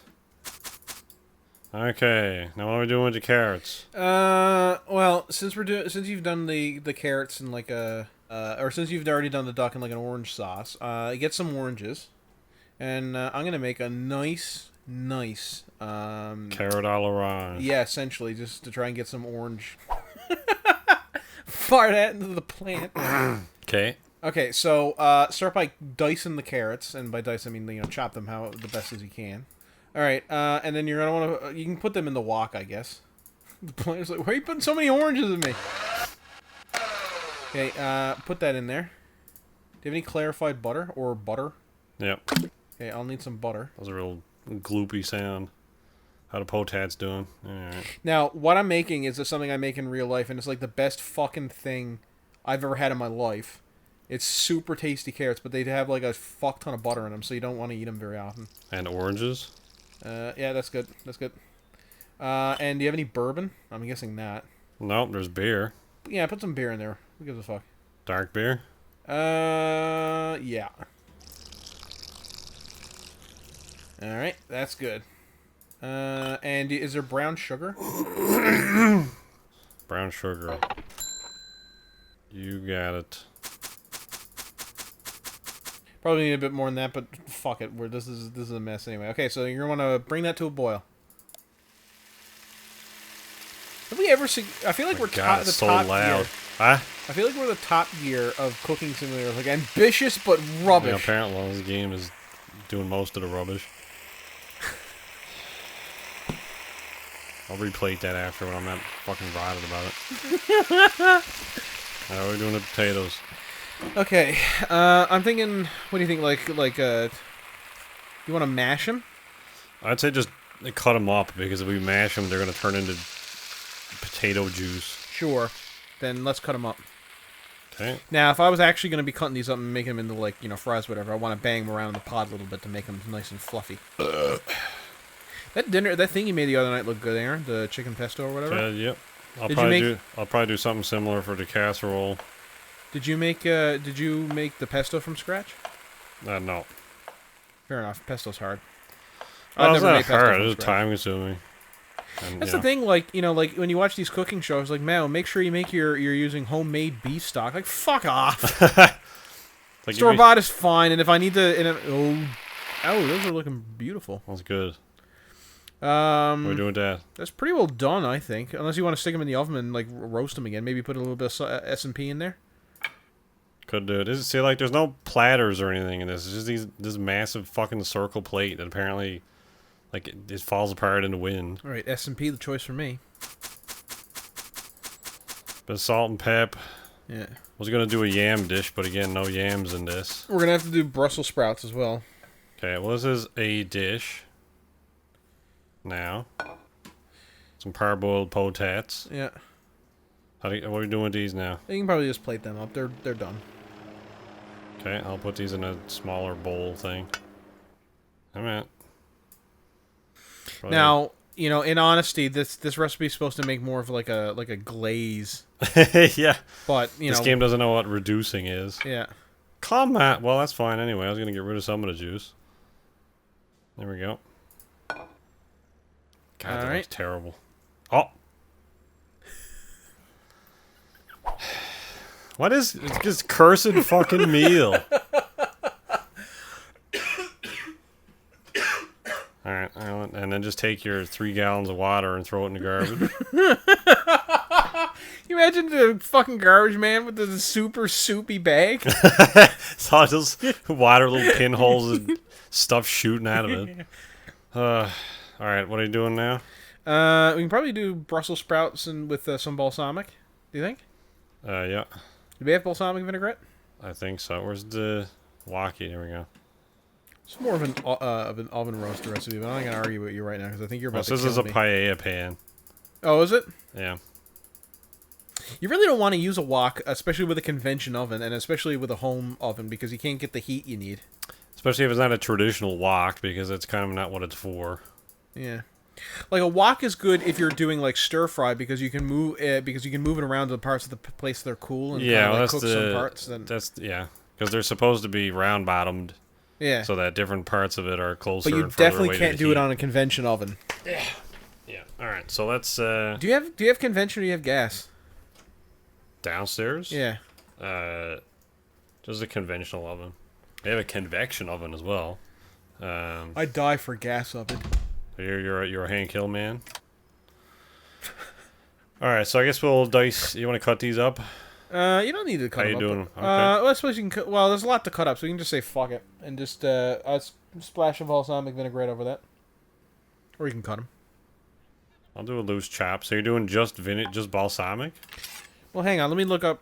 Speaker 1: Okay, now what are we doing with the carrots?
Speaker 2: Well, since you've done the carrots and like or since you've already done the duck in like an orange sauce, get some oranges, and I'm gonna make a nice
Speaker 1: Carrot a l'orange.
Speaker 2: yeah, essentially just to try and get some orange. Fire that into the plant.
Speaker 1: Okay.
Speaker 2: Okay, so start by dicing the carrots, and by dice I mean chop them how the best as you can. All right, and then you're gonna want to. You can put them in the wok, I guess. The player's like, "Why are you putting so many oranges in me?" Okay, put that in there. Do you have any clarified butter or butter?
Speaker 1: Yep.
Speaker 2: Okay, I'll need some butter.
Speaker 1: That was a real gloopy sound. How the potats doing? Alright.
Speaker 2: Now, what I'm making is something I make in real life, and it's like the best fucking thing I've ever had in my life. It's super tasty carrots, but they have like a fuck ton of butter in them, so you don't want to eat them very often.
Speaker 1: And oranges?
Speaker 2: Yeah, that's good. That's good. And do you have any bourbon? I'm guessing not.
Speaker 1: Nope, there's beer.
Speaker 2: Yeah, put some beer in there. Who gives a fuck?
Speaker 1: Dark beer?
Speaker 2: Yeah. Alright, that's good. And is there brown sugar?
Speaker 1: Brown sugar. You got it.
Speaker 2: Probably need a bit more than that, but fuck it. This is a mess anyway. Okay, so you're gonna want to bring that to a boil. Have we ever seen? I feel like we're
Speaker 1: God, it's so
Speaker 2: top
Speaker 1: loud.
Speaker 2: gear.
Speaker 1: Huh?
Speaker 2: I feel like we're the top gear of cooking simulators. Like ambitious but rubbish.
Speaker 1: Yeah, apparently this game is doing most of the rubbish. I'll replate that after when I'm not fucking rotted about it. How are we doing the potatoes?
Speaker 2: Okay, I'm thinking. What do you think? You want to mash them?
Speaker 1: I'd say just cut them up, because if we mash them, they're gonna turn into potato juice.
Speaker 2: Sure. Then let's cut them up.
Speaker 1: Okay.
Speaker 2: Now, if I was actually going to be cutting these up and making them into fries, or whatever, I want to bang them around in the pot a little bit to make them nice and fluffy. That thing you made the other night looked good, Aaron. The chicken pesto or whatever.
Speaker 1: Yep. I'll probably do something similar for the casserole.
Speaker 2: Did you make the pesto from scratch?
Speaker 1: No.
Speaker 2: Fair enough. Pesto's hard.
Speaker 1: I've never made pesto. It was time consuming.
Speaker 2: That's the thing, like when you watch these cooking shows, like, man, make sure you make you're using homemade beef stock. Like, fuck off. Like store bought is fine, and if I need to, oh, those are looking beautiful.
Speaker 1: That's good. What are we doing with that?
Speaker 2: That's pretty well done, I think. Unless you want to stick them in the oven and like roast them again, maybe put a little bit of S&P in there.
Speaker 1: Could do it. See, like, there's no platters or anything in this. It's just this massive fucking circle plate that apparently, like, it falls apart in the wind.
Speaker 2: All right, S&P, the choice for me.
Speaker 1: Bit of salt and pep.
Speaker 2: Yeah.
Speaker 1: Was gonna do a yam dish, but again, no yams in this.
Speaker 2: We're gonna have to do Brussels sprouts as well.
Speaker 1: Okay, well, this is a dish. Now, some parboiled potats.
Speaker 2: Yeah.
Speaker 1: What are we doing with these now?
Speaker 2: You can probably just plate them up. They're done.
Speaker 1: Okay, I'll put these in a smaller bowl thing. Alright.
Speaker 2: Now, in honesty, this recipe is supposed to make more of like a glaze.
Speaker 1: Yeah.
Speaker 2: But
Speaker 1: this game doesn't know what reducing is.
Speaker 2: Yeah.
Speaker 1: Come on. Well, that's fine anyway. I was gonna get rid of some of the juice. There we go. God, that was terrible. Oh. What is this cursed fucking meal? then just take your 3 gallons of water and throw it in the garbage.
Speaker 2: You imagine the fucking garbage man with the super soupy bag?
Speaker 1: So just water, little pinholes and stuff shooting out of it. All right, what are you doing now?
Speaker 2: We can probably do Brussels sprouts and with some balsamic. Do you think?
Speaker 1: Yeah.
Speaker 2: Do we have balsamic vinaigrette?
Speaker 1: I think so. Where's the walkie? There we go.
Speaker 2: It's more of an oven roaster recipe, but I'm not gonna argue with you right now because I think you're about to
Speaker 1: This
Speaker 2: kill
Speaker 1: is a
Speaker 2: me.
Speaker 1: paella pan.
Speaker 2: Oh, is it?
Speaker 1: Yeah.
Speaker 2: You really don't want to use a wok, especially with a convention oven, and especially with a home oven, because you can't get the heat you need.
Speaker 1: Especially if it's not a traditional wok, because it's kind of not what it's for.
Speaker 2: Yeah. Like a wok is good if you're doing like stir fry because you can move it around to the parts of the place that are cool and
Speaker 1: Yeah,
Speaker 2: kind of, like,
Speaker 1: that's
Speaker 2: cook some parts. Then
Speaker 1: because they're supposed to be round bottomed.
Speaker 2: Yeah.
Speaker 1: So that different parts of it are closer.
Speaker 2: But you
Speaker 1: and further
Speaker 2: definitely
Speaker 1: away
Speaker 2: can't
Speaker 1: to
Speaker 2: do
Speaker 1: heat.
Speaker 2: it on a convention oven.
Speaker 1: Yeah. Yeah. All right. So let's.
Speaker 2: Do you have convention or do you have gas?
Speaker 1: Downstairs.
Speaker 2: Yeah.
Speaker 1: Just a conventional oven. They have a convection oven as well.
Speaker 2: I'd die for gas oven.
Speaker 1: You're a Hank Hill man. All right. So I guess we'll dice. You want to cut these up?
Speaker 2: You don't need to cut
Speaker 1: How
Speaker 2: them
Speaker 1: you
Speaker 2: up.
Speaker 1: doing?
Speaker 2: But, well, I suppose you can cut. Well, there's a lot to cut up, so you can just say fuck it and just splash of balsamic vinaigrette over that, or you can cut them.
Speaker 1: I'll do a loose chop. So you're doing just balsamic?
Speaker 2: Well, hang on. Let me look up.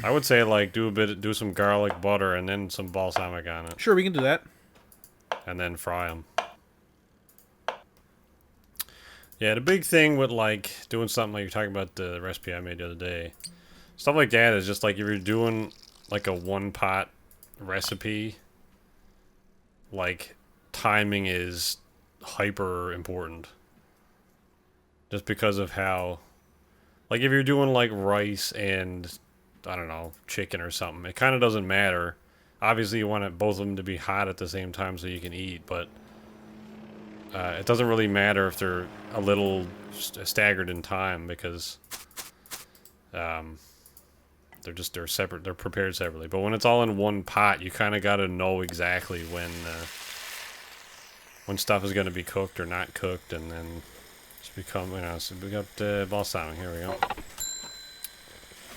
Speaker 1: I would say like do some garlic butter and then some balsamic on it,
Speaker 2: Sure, we can do that.
Speaker 1: and then fry them. Yeah, the big thing with like doing something like you're talking about the recipe I made the other day, stuff like that is just like if you're doing like a one pot recipe, like timing is hyper important. Just because of how, like if you're doing like rice and I don't know, chicken or something, it kind of doesn't matter. Obviously you want both of them to be hot at the same time so you can eat, but it doesn't really matter if they're a little staggered in time because they're separate. They're prepared separately. But when it's all in one pot, you kind of got to know exactly when stuff is going to be cooked or not cooked, and then just become so we got balsamic. Here we go.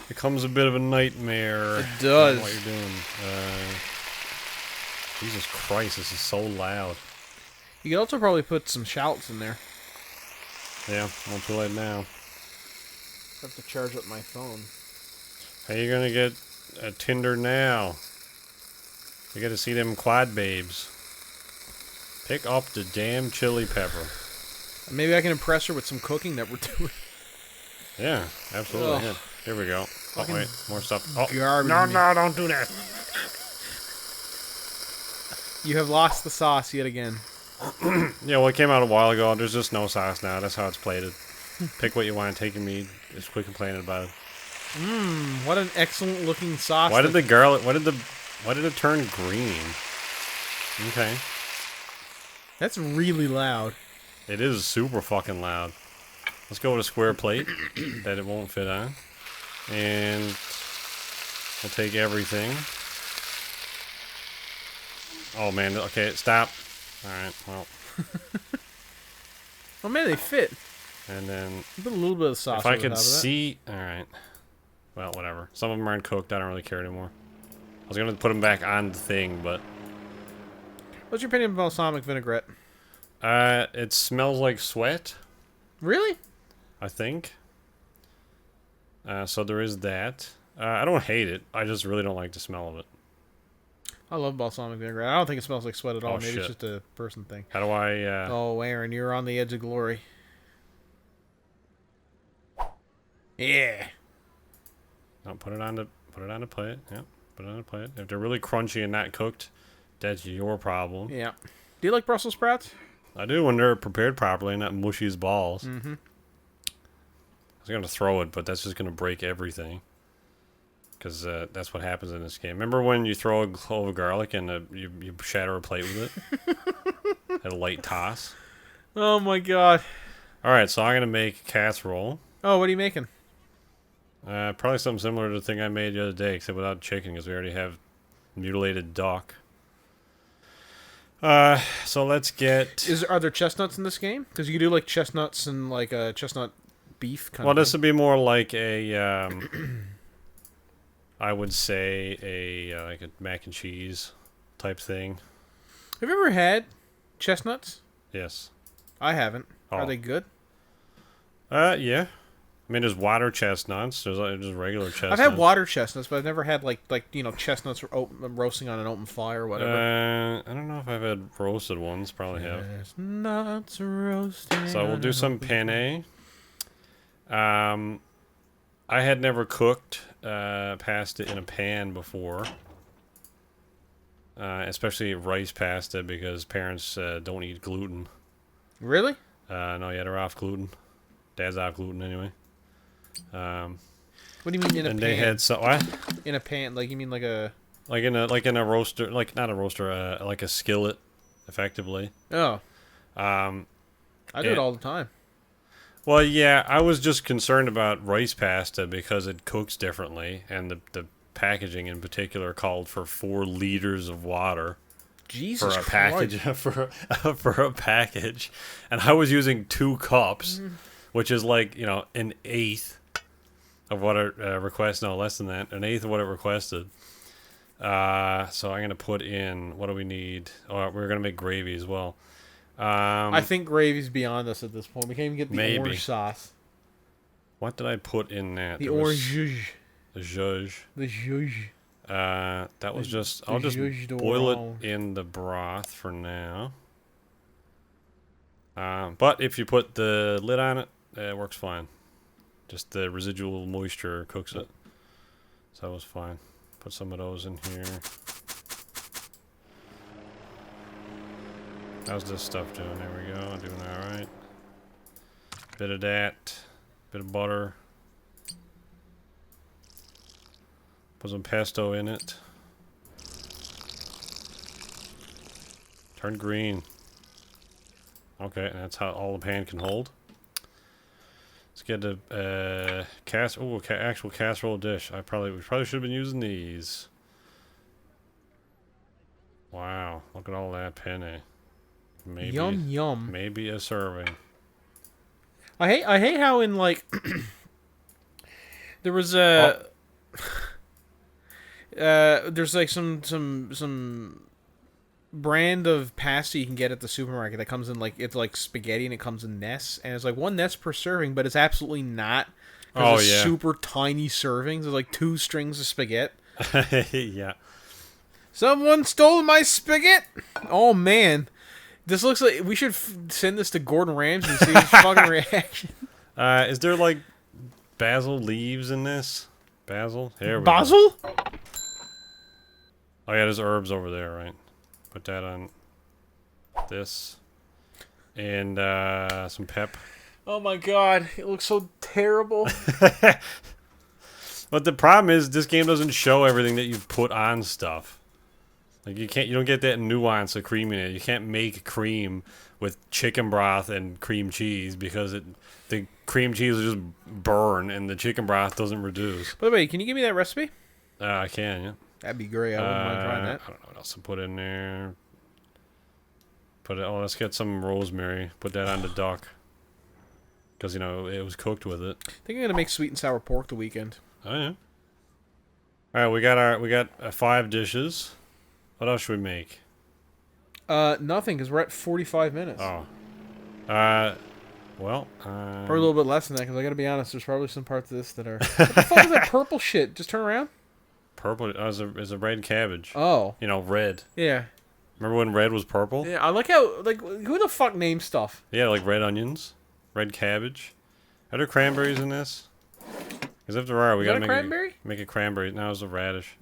Speaker 1: It becomes a bit of a nightmare.
Speaker 2: It does.
Speaker 1: What you're doing. Jesus Christ, this is so loud.
Speaker 2: You could also probably put some shallots in there.
Speaker 1: Yeah, won't too late now.
Speaker 2: I have to charge up my phone.
Speaker 1: How you gonna get a Tinder now? You gotta see them quad babes. Pick up the damn chili pepper.
Speaker 2: Maybe I can impress her with some cooking that we're doing.
Speaker 1: Yeah, absolutely.
Speaker 2: Ugh.
Speaker 1: Yeah. Here we go. Oh, wait, more stuff. Oh,
Speaker 2: Garbage
Speaker 1: no,
Speaker 2: meat.
Speaker 1: no, don't do that.
Speaker 2: You have lost the sauce yet again.
Speaker 1: Yeah, well, it came out a while ago. There's just no sauce now. That's how it's plated. Pick what you want. Take your meat. Just quit complaining about it.
Speaker 2: Mmm, what an excellent looking sauce.
Speaker 1: Why did the garlic? Why did it turn green? Okay.
Speaker 2: That's really loud.
Speaker 1: It is super fucking loud. Let's go with a square plate that it won't fit on. And we'll take everything. Oh man, okay, stop. Alright, well.
Speaker 2: Oh man, they fit.
Speaker 1: And then
Speaker 2: Put a little bit of sauce
Speaker 1: if I
Speaker 2: over
Speaker 1: could
Speaker 2: top of that.
Speaker 1: see... Alright. Well, whatever. Some of them aren't cooked, I don't really care anymore. I was gonna put them back on the thing, but...
Speaker 2: What's your opinion of balsamic vinaigrette?
Speaker 1: It smells like sweat,
Speaker 2: Really?
Speaker 1: I think. So there is that. I don't hate it. I just really don't like the smell of it.
Speaker 2: I love balsamic vinaigrette. I don't think it smells like sweat at all.
Speaker 1: Oh,
Speaker 2: Maybe
Speaker 1: shit.
Speaker 2: it's just a person thing.
Speaker 1: How do I,
Speaker 2: Oh, Aaron, you're on the edge of glory. Yeah.
Speaker 1: No, put it on the plate. Yep, put it on the plate. If they're really crunchy and not cooked, that's your problem.
Speaker 2: Yeah. Do you like Brussels sprouts?
Speaker 1: I do when they're prepared properly and not mushy as balls.
Speaker 2: Mm-hmm.
Speaker 1: I was gonna throw it, but that's just gonna break everything. Because that's what happens in this game. Remember when you throw a clove of garlic and you shatter a plate with it? At a light toss.
Speaker 2: Oh my god.
Speaker 1: All right, so I'm gonna make a casserole.
Speaker 2: Oh, what are you making?
Speaker 1: Probably something similar to the thing I made the other day, except without chicken, because we already have mutilated duck. So let's get.
Speaker 2: Are there chestnuts in this game? Because you can do like chestnuts and like a chestnut beef kind
Speaker 1: Well,
Speaker 2: of
Speaker 1: this
Speaker 2: thing.
Speaker 1: would be more like a. I would say like a mac and cheese type thing.
Speaker 2: Have you ever had chestnuts?
Speaker 1: Yes.
Speaker 2: I haven't.
Speaker 1: Oh.
Speaker 2: Are they good?
Speaker 1: Yeah. I mean, there's water chestnuts. There's just regular chestnuts.
Speaker 2: I've had water chestnuts, but I've never had like chestnuts roasting on an open fire or whatever.
Speaker 1: I don't know if I've had roasted ones. Probably have.
Speaker 2: Chestnuts roasting.
Speaker 1: So we'll do some penne. I had never cooked pasta in a pan before. Especially rice pasta because parents don't eat gluten.
Speaker 2: Really?
Speaker 1: No, yeah, they're off gluten. Dad's off gluten anyway.
Speaker 2: What do you mean in a pan?
Speaker 1: And they had what?
Speaker 2: In a pan, like you mean like a
Speaker 1: in a roaster, like not a roaster, like a skillet, effectively.
Speaker 2: Oh. I do it all the time.
Speaker 1: Well, yeah, I was just concerned about rice pasta because it cooks differently, and the packaging in particular called for 4 liters of water.
Speaker 2: Jesus
Speaker 1: for a package for a package, and I was using 2 cups, which is like an eighth of what it requested. No, less than that, an eighth of what it requested. So I'm gonna put in, what do we need? Oh, we're gonna make gravy as well.
Speaker 2: I think gravy's beyond us at this point. We can't even get the orange sauce.
Speaker 1: What did I put in that?
Speaker 2: The orange zhuzh.
Speaker 1: The zhuzh.
Speaker 2: The zhuzh.
Speaker 1: That was just. I'll just boil it in the broth for now. But if you put the lid on it, it works fine. Just the residual moisture cooks it. So that was fine. Put some of those in here. How's this stuff doing? There we go. Doing alright. Bit of that. Bit of butter. Put some pesto in it. Turn green. Okay, and that's how all the pan can hold. Let's get a actual casserole dish. We probably should have been using these. Wow, look at all that penne. Maybe,
Speaker 2: yum.
Speaker 1: Maybe a serving.
Speaker 2: I hate how in like there was a there's like some brand of pasta you can get at the supermarket that comes in like it's like spaghetti and it comes in nests and it's like 1 nest per serving, but it's absolutely not.
Speaker 1: Oh
Speaker 2: it's
Speaker 1: yeah.
Speaker 2: Super tiny servings. There's like 2 strings of spaghetti.
Speaker 1: Yeah.
Speaker 2: Someone stole my spaghetti. Oh man. This looks like we should send this to Gordon Ramsay and see his fucking reaction.
Speaker 1: Is there like basil leaves in this? Basil? Here we
Speaker 2: Basil?
Speaker 1: go. Oh yeah, there's herbs over there, right? Put that on this. And some pep.
Speaker 2: Oh my god, it looks so terrible.
Speaker 1: But the problem is this game doesn't show everything that you've put on stuff. Like you don't get that nuance of cream in it. You can't make cream with chicken broth and cream cheese because the cream cheese will just burn and the chicken broth doesn't reduce.
Speaker 2: By the way, can you give me that recipe?
Speaker 1: I can, yeah.
Speaker 2: That'd be great. I wouldn't mind trying that.
Speaker 1: I don't know what else to put in there. Let's get some rosemary. Put that on the duck. Because, it was cooked with it.
Speaker 2: I think I'm going to make sweet and sour pork the weekend.
Speaker 1: Oh, yeah. Alright, we got 5 dishes. What else should we make?
Speaker 2: Nothing, because we're at 45 minutes.
Speaker 1: Oh. Well,
Speaker 2: probably a little bit less than that, because I gotta be honest, there's probably some parts of this that are... What the fuck is that purple shit? Just turn around?
Speaker 1: Purple is a red cabbage.
Speaker 2: Oh.
Speaker 1: Red.
Speaker 2: Yeah.
Speaker 1: Remember when red was purple?
Speaker 2: Yeah, I like how, who the fuck names stuff?
Speaker 1: Yeah, like red onions, red cabbage. Are there cranberries in this? Because if there are, we gotta make a cranberry. Now it's a radish.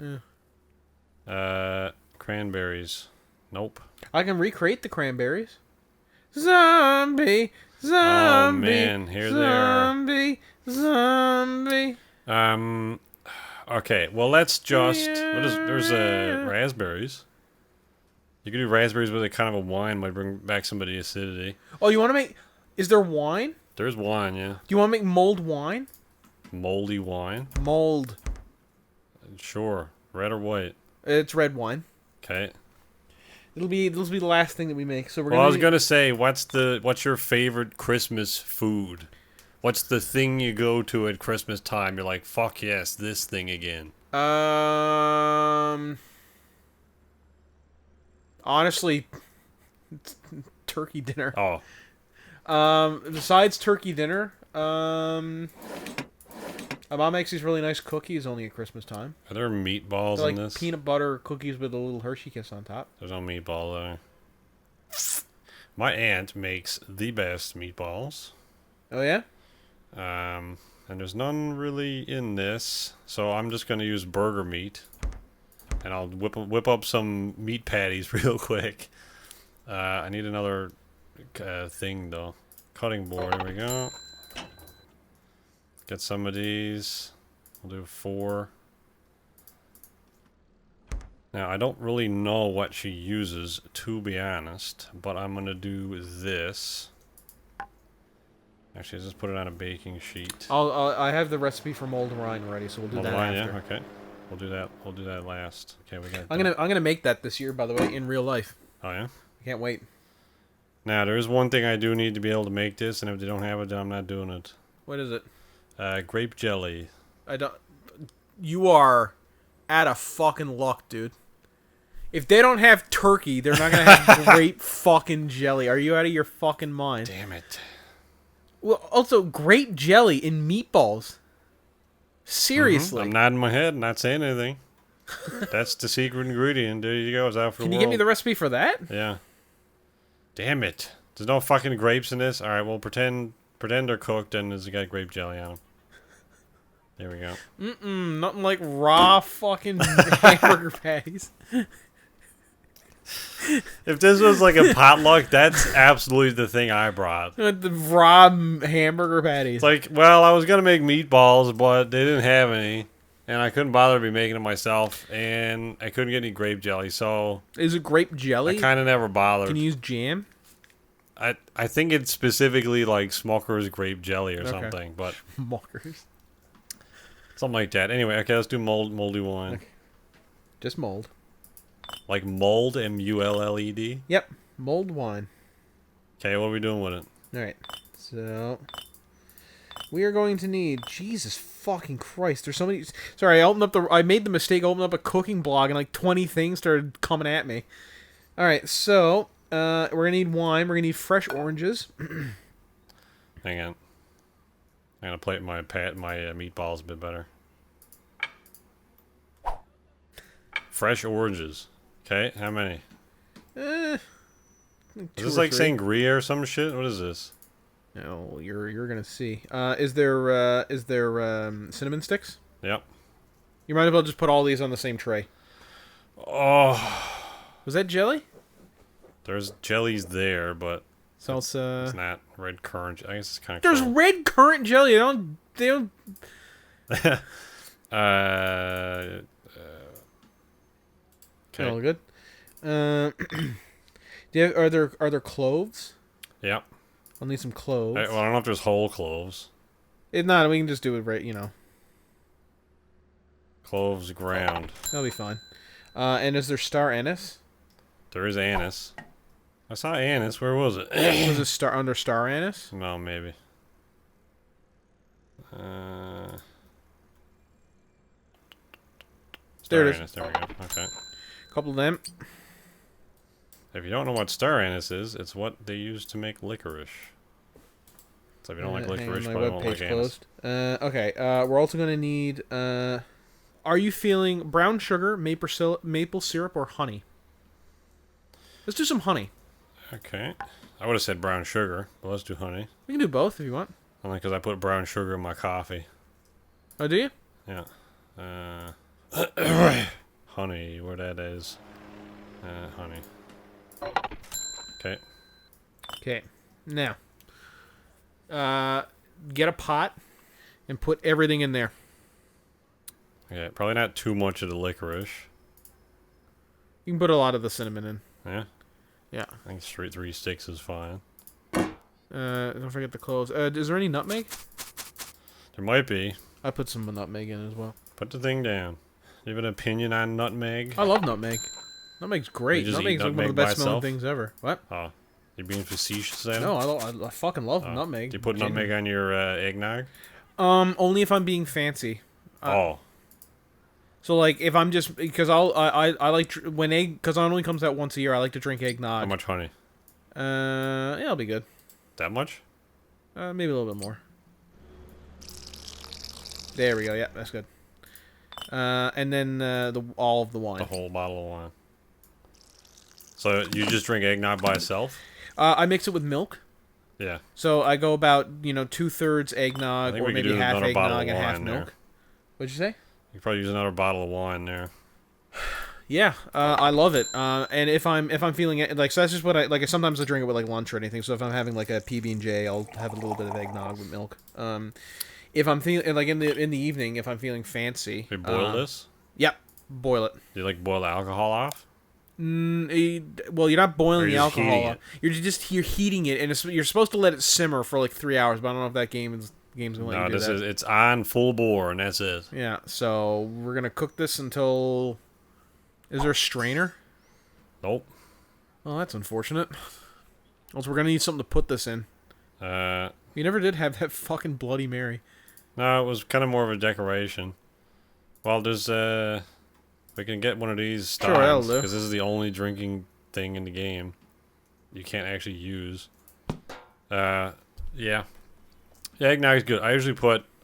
Speaker 2: Yeah.
Speaker 1: Cranberries. Nope.
Speaker 2: I can recreate the cranberries. Zombie.
Speaker 1: Oh man, here they are.
Speaker 2: Zombie.
Speaker 1: Okay, well let's just. There's raspberries. You can do raspberries with a kind of a wine. Might bring back some of the acidity.
Speaker 2: Oh, you want to make? Is there wine?
Speaker 1: There's wine, yeah.
Speaker 2: Do you want to make mulled wine?
Speaker 1: Moldy wine.
Speaker 2: Mulled.
Speaker 1: Sure. Red or white.
Speaker 2: It's red wine.
Speaker 1: Okay.
Speaker 2: It'll be the last thing that we make. So we're
Speaker 1: Well, I was gonna say, what's your favorite Christmas food? What's the thing you go to at Christmas time? You're like, fuck yes, this thing again.
Speaker 2: Honestly, turkey dinner.
Speaker 1: Oh.
Speaker 2: Besides turkey dinner, my mom makes these really nice cookies only at Christmas time.
Speaker 1: Are there meatballs
Speaker 2: They're
Speaker 1: in
Speaker 2: like
Speaker 1: this?
Speaker 2: peanut butter cookies with a little Hershey kiss on top.
Speaker 1: There's no meatball there. My aunt makes the best meatballs.
Speaker 2: Oh yeah?
Speaker 1: And there's none really in this, so I'm just gonna use burger meat. And I'll whip up some meat patties real quick. I need another thing though. Cutting board, there we go. Get some of these. We'll do 4. Now, I don't really know what she uses, to be honest, but I'm gonna do this. Actually, let's just put it on a baking sheet.
Speaker 2: I have the recipe for mulled wine ready, so we'll do that after.
Speaker 1: Yeah, okay. We'll do that. We'll do that last. Okay, we got.
Speaker 2: I'm gonna make that this year, by the way, in real life.
Speaker 1: Oh yeah.
Speaker 2: I can't wait.
Speaker 1: Now, there is one thing I do need to be able to make this, and if they don't have it, then I'm not doing it.
Speaker 2: What is it?
Speaker 1: Grape jelly.
Speaker 2: I don't. You are out of fucking luck, dude. If they don't have turkey, they're not gonna have grape fucking jelly. Are you out of your fucking mind?
Speaker 1: Damn it.
Speaker 2: Well, also grape jelly in meatballs. Seriously.
Speaker 1: I'm nodding my head, not saying anything. That's the secret ingredient. There you go. It's out for the world.
Speaker 2: Can you give me the recipe for that?
Speaker 1: Yeah. Damn it. There's no fucking grapes in this. All right, well, pretend they're cooked and it's got grape jelly on them. There we go.
Speaker 2: Nothing like raw fucking hamburger patties.
Speaker 1: If this was like a potluck, that's absolutely the thing I brought.
Speaker 2: The raw hamburger patties.
Speaker 1: It's like, well, I was going to make meatballs, but they didn't have any. And I couldn't bother to be making them myself. And I couldn't get any grape jelly, so...
Speaker 2: Is it grape jelly?
Speaker 1: I kind of never bothered.
Speaker 2: Can you use jam?
Speaker 1: I think it's specifically like Smucker's grape jelly or something, but...
Speaker 2: Smucker's.
Speaker 1: Something like that. Anyway, okay, let's do moldy wine.
Speaker 2: Okay. Just mold.
Speaker 1: Like mold, M-U-L-L-E-D?
Speaker 2: Yep, mulled wine.
Speaker 1: Okay, what are we doing with it?
Speaker 2: Alright, so... We are going to need... Jesus fucking Christ, there's so many... Sorry, I made the mistake of opening up a cooking blog and like 20 things started coming at me. Alright, so... we're gonna need wine, we're gonna need fresh oranges.
Speaker 1: Hang on. I'm gonna plate my meatballs a bit better. Fresh oranges. Okay, how many?
Speaker 2: Is
Speaker 1: this like sangria or some shit? What is this?
Speaker 2: No, you're gonna see. Is there cinnamon sticks?
Speaker 1: Yep.
Speaker 2: You might as well just put all these on the same tray.
Speaker 1: Oh.
Speaker 2: Was that jelly?
Speaker 1: There's jellies there, but
Speaker 2: Salsa.
Speaker 1: it's not red currant. I guess it's kind of.
Speaker 2: There's red currant jelly. They don't. Okay. All good. Are there cloves?
Speaker 1: Yep.
Speaker 2: I'll need some cloves.
Speaker 1: Well, I don't know if there's whole cloves.
Speaker 2: If not, we can just do it right.
Speaker 1: Cloves ground.
Speaker 2: That'll be fine. And is there star anise?
Speaker 1: There is anise. I saw anise. Where was it?
Speaker 2: Was it under star anise?
Speaker 1: No, maybe.
Speaker 2: There it is.
Speaker 1: Anise. There we go. Okay.
Speaker 2: Couple of them.
Speaker 1: If you don't know what star anise is, it's what they use to make licorice. So if you don't like licorice, you probably won't like anise.
Speaker 2: Okay. We're also gonna need. Are you feeling brown sugar, maple syrup, or honey? Let's do some honey.
Speaker 1: Okay. I would have said brown sugar, but let's do honey.
Speaker 2: We can do both if you want.
Speaker 1: Only because I put brown sugar in my coffee.
Speaker 2: Oh, do you?
Speaker 1: Yeah. Honey, where that is. Honey. Okay.
Speaker 2: Okay. Now, get a pot and put everything in there.
Speaker 1: Okay, probably not too much of the licorice.
Speaker 2: You can put a lot of the cinnamon in.
Speaker 1: Yeah?
Speaker 2: Yeah.
Speaker 1: I think straight 3 sticks is fine.
Speaker 2: Don't forget the cloves. Is there any nutmeg?
Speaker 1: There might be.
Speaker 2: I put some nutmeg in as well.
Speaker 1: Put the thing down. Do you have an opinion on nutmeg?
Speaker 2: I love nutmeg. Nutmeg's great.
Speaker 1: You just
Speaker 2: Nutmeg's
Speaker 1: eat
Speaker 2: like one of
Speaker 1: nutmeg
Speaker 2: the
Speaker 1: by
Speaker 2: best smelling
Speaker 1: itself?
Speaker 2: things ever. What?
Speaker 1: Oh, you're being facetious then?
Speaker 2: No, I fucking love nutmeg.
Speaker 1: Do you put nutmeg on your eggnog?
Speaker 2: Only if I'm being fancy.
Speaker 1: Oh.
Speaker 2: So like if I'm just because I like when because it only comes out once a year. I like to drink eggnog.
Speaker 1: How much honey?
Speaker 2: Yeah, it'll be good.
Speaker 1: That much?
Speaker 2: Maybe a little bit more. There we go. Yeah, that's good. And then all of the wine.
Speaker 1: The whole bottle of wine. So you just drink eggnog by itself?
Speaker 2: I mix it with milk.
Speaker 1: Yeah.
Speaker 2: So I go about 2/3 eggnog or maybe half eggnog and half milk.
Speaker 1: There.
Speaker 2: What'd you say?
Speaker 1: You could probably use another bottle of wine there.
Speaker 2: Yeah, I love it. And if I'm feeling it, like, so that's just what I like. Sometimes I drink it with like lunch or anything. So if I'm having like a PB&J, I'll have a little bit of eggnog with milk. If I'm feeling like in the evening, if I'm feeling fancy,
Speaker 1: You boil this?
Speaker 2: Yep, boil it.
Speaker 1: Do you like boil the alcohol off?
Speaker 2: Well, you're not boiling the alcohol off. You're heating it, and you're supposed to let it simmer for like 3 hours. But I don't know if that game's gonna let you do that.
Speaker 1: It's on full bore, and that's it.
Speaker 2: Yeah, so we're gonna cook this until. Is there a strainer?
Speaker 1: Nope.
Speaker 2: Oh, that's unfortunate. Also, we're gonna need something to put this in. You never did have that fucking Bloody Mary.
Speaker 1: No, it was kind of more of a decoration. Well, there's we can get one of these steins,
Speaker 2: Sure, that'll do.
Speaker 1: because this is the only drinking thing in the game you can't actually use. Yeah. Yeah, eggnog is good.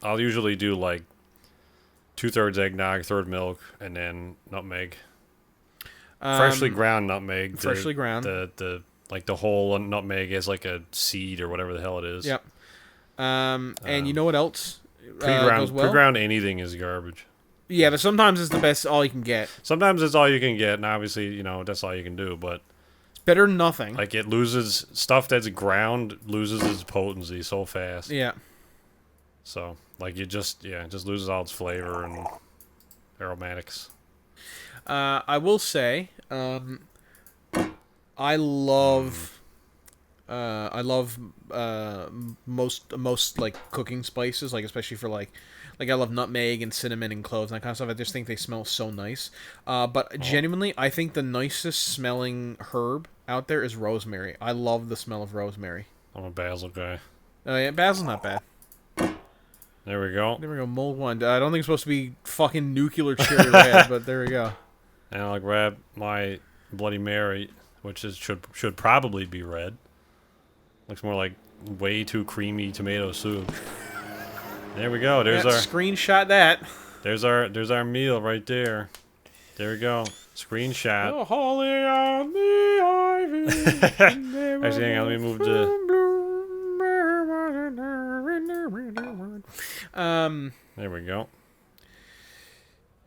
Speaker 1: I'll usually do like 2/3 eggnog, 1/3 milk, and then nutmeg. Freshly ground nutmeg.
Speaker 2: Freshly ground.
Speaker 1: The like the whole nutmeg is like a seed or whatever the hell it is.
Speaker 2: Yep. And you know what else
Speaker 1: Pre-ground,
Speaker 2: goes well?
Speaker 1: pre-ground anything is garbage.
Speaker 2: Yeah, but sometimes it's the best, all you can get.
Speaker 1: Sometimes it's all you can get, and obviously, that's all you can do, but
Speaker 2: It's better than nothing.
Speaker 1: like it loses stuff that's ground loses its potency so fast.
Speaker 2: Yeah.
Speaker 1: So like it just loses all its flavor and aromatics.
Speaker 2: I will say, I love most like cooking spices, like especially for like I love nutmeg and cinnamon and cloves and that kind of stuff. I just think they smell so nice. But genuinely, I think the nicest smelling herb out there is rosemary. I love the smell of rosemary.
Speaker 1: I'm a basil guy.
Speaker 2: Oh yeah, basil's not bad.
Speaker 1: There we go.
Speaker 2: There we go, mold one. I don't think it's supposed to be fucking nuclear cherry red, but there we go.
Speaker 1: And I'll grab my Bloody Mary, which should probably be red. Looks more like way too creamy tomato soup. There we go. There's
Speaker 2: screenshot that.
Speaker 1: There's our meal right there. There we go. Screenshot.
Speaker 2: Oh, holly on the ivy.
Speaker 1: Actually, hang on. Let me move to. There we go.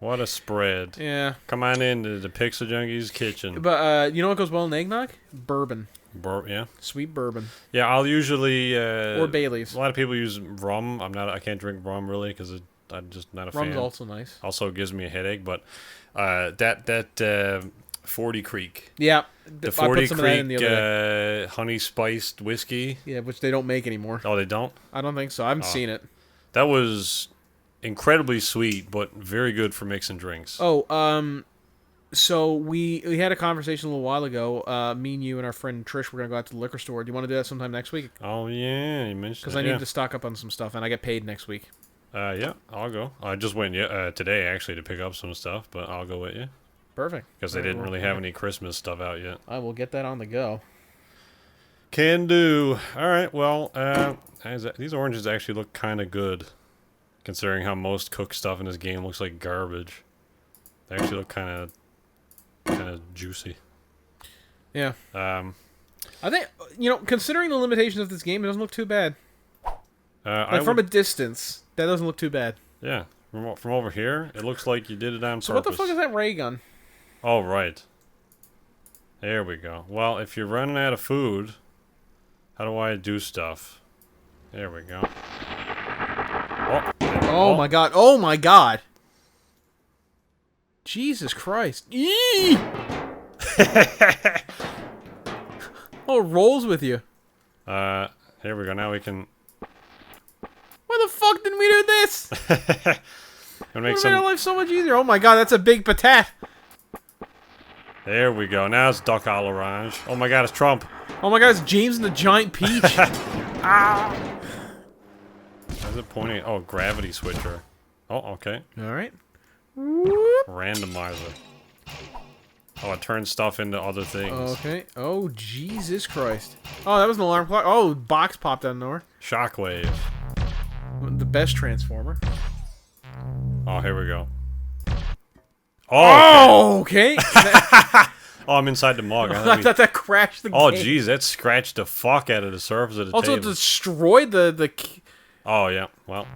Speaker 1: What a spread.
Speaker 2: Yeah.
Speaker 1: Come on into the Pixel Junkies kitchen.
Speaker 2: But you know what goes well in eggnog? Bourbon.
Speaker 1: Yeah.
Speaker 2: Sweet bourbon.
Speaker 1: Yeah, I'll usually
Speaker 2: or Bailey's.
Speaker 1: A lot of people use rum. I can't drink rum really because I'm just not a fan.
Speaker 2: Rum's also nice.
Speaker 1: Also gives me a headache, but that 40 Creek.
Speaker 2: Yeah.
Speaker 1: The 40 Creek honey spiced whiskey.
Speaker 2: Yeah, which they don't make anymore.
Speaker 1: Oh, they don't?
Speaker 2: I don't think so. I haven't seen it.
Speaker 1: That was incredibly sweet, but very good for mixing drinks.
Speaker 2: Oh, so we had a conversation a little while ago. Me and you and our friend Trish were gonna go out to the liquor store. Do you want to do that sometime next week?
Speaker 1: Oh yeah, you mentioned.
Speaker 2: Because I need to stock up on some stuff, and I get paid next week.
Speaker 1: Yeah, I'll go. I just went today actually to pick up some stuff, but I'll go with you.
Speaker 2: Perfect.
Speaker 1: Because they didn't really have any Christmas stuff out yet.
Speaker 2: I will get that on the go.
Speaker 1: Can do. All right. Well, these oranges actually look kind of good, considering how most cooked stuff in this game looks like garbage. They actually look kind of juicy.
Speaker 2: Yeah. I think considering the limitations of this game, it doesn't look too bad. From a distance, that doesn't look too bad.
Speaker 1: Yeah. From over here, it looks like you did it on purpose.
Speaker 2: So what the fuck is that ray gun?
Speaker 1: Oh, right. There we go. Well, if you're running out of food, how do I do stuff? There we go.
Speaker 2: Oh my god. Oh my god. Jesus Christ. Eee! Oh, it rolls with you.
Speaker 1: Here we go. Now we can...
Speaker 2: Why the fuck didn't we do this?
Speaker 1: It
Speaker 2: made our life so much easier. Oh my god, that's a big patat.
Speaker 1: There we go. Now it's Duck à l'orange. Oh my god, it's Trump.
Speaker 2: Oh my god, it's James and the Giant Peach.
Speaker 1: How's it pointing? Oh, gravity switcher. Oh, okay.
Speaker 2: Alright.
Speaker 1: Randomizer. Oh, it turns stuff into other things.
Speaker 2: Okay. Oh, Jesus Christ. Oh, that was an alarm clock. Oh, box popped out of nowhere.
Speaker 1: Shockwave.
Speaker 2: The best transformer.
Speaker 1: Oh, here we go. Oh,
Speaker 2: okay.
Speaker 1: Oh, I'm inside the mug.
Speaker 2: I thought that crashed the game.
Speaker 1: Oh, jeez, that scratched the fuck out of the surface of the
Speaker 2: also,
Speaker 1: table.
Speaker 2: it destroyed the.
Speaker 1: Oh yeah. Well,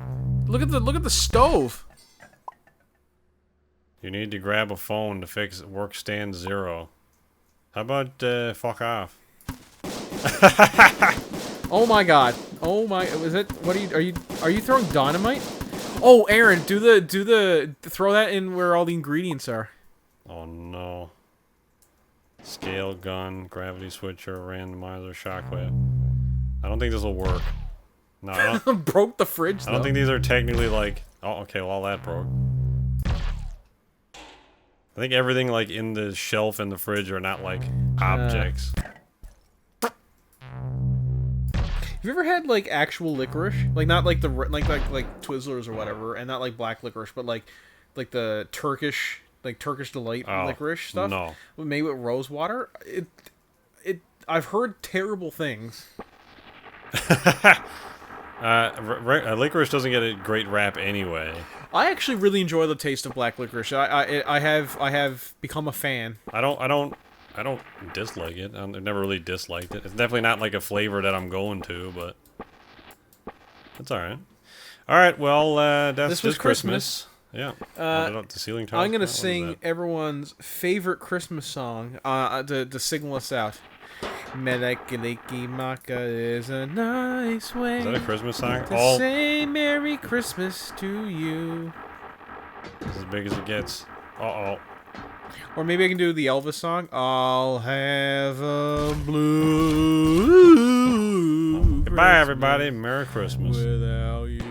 Speaker 2: look at the stove.
Speaker 1: you need to grab a phone to fix work stand 0. How about fuck off?
Speaker 2: Oh my god. Oh my. Was it? What are you throwing dynamite? Oh, Aaron, throw that in where all the ingredients are.
Speaker 1: Oh no. Scale gun, gravity switcher, randomizer, shockwave. I don't think this will work. No, I don't.
Speaker 2: Broke the fridge.
Speaker 1: I don't think these are technically like. Oh, okay. Well, that broke. I think everything like in the shelf and the fridge are not like objects.
Speaker 2: Have you ever had like actual licorice? Like not like the like Twizzlers or whatever, and not like black licorice, but like the Turkish delight licorice stuff.
Speaker 1: No.
Speaker 2: Made with rose water. I've heard terrible things.
Speaker 1: Licorice doesn't get a great rap anyway.
Speaker 2: I actually really enjoy the taste of black licorice. I have become a fan.
Speaker 1: I don't dislike it. I've never really disliked it. It's definitely not like a flavor that I'm going to, but it's all right. All right, well, that's
Speaker 2: this was Christmas.
Speaker 1: Yeah. The ceiling tiles.
Speaker 2: I'm gonna sing everyone's favorite Christmas song to signal us out. Meleki Maka is a nice way.
Speaker 1: Is that a Christmas song?
Speaker 2: To say Merry Christmas to you.
Speaker 1: It's as big as it gets. Uh-oh.
Speaker 2: Or maybe I can do the Elvis song. I'll have a blue.
Speaker 1: Goodbye, everybody. Merry Christmas.
Speaker 2: Without you.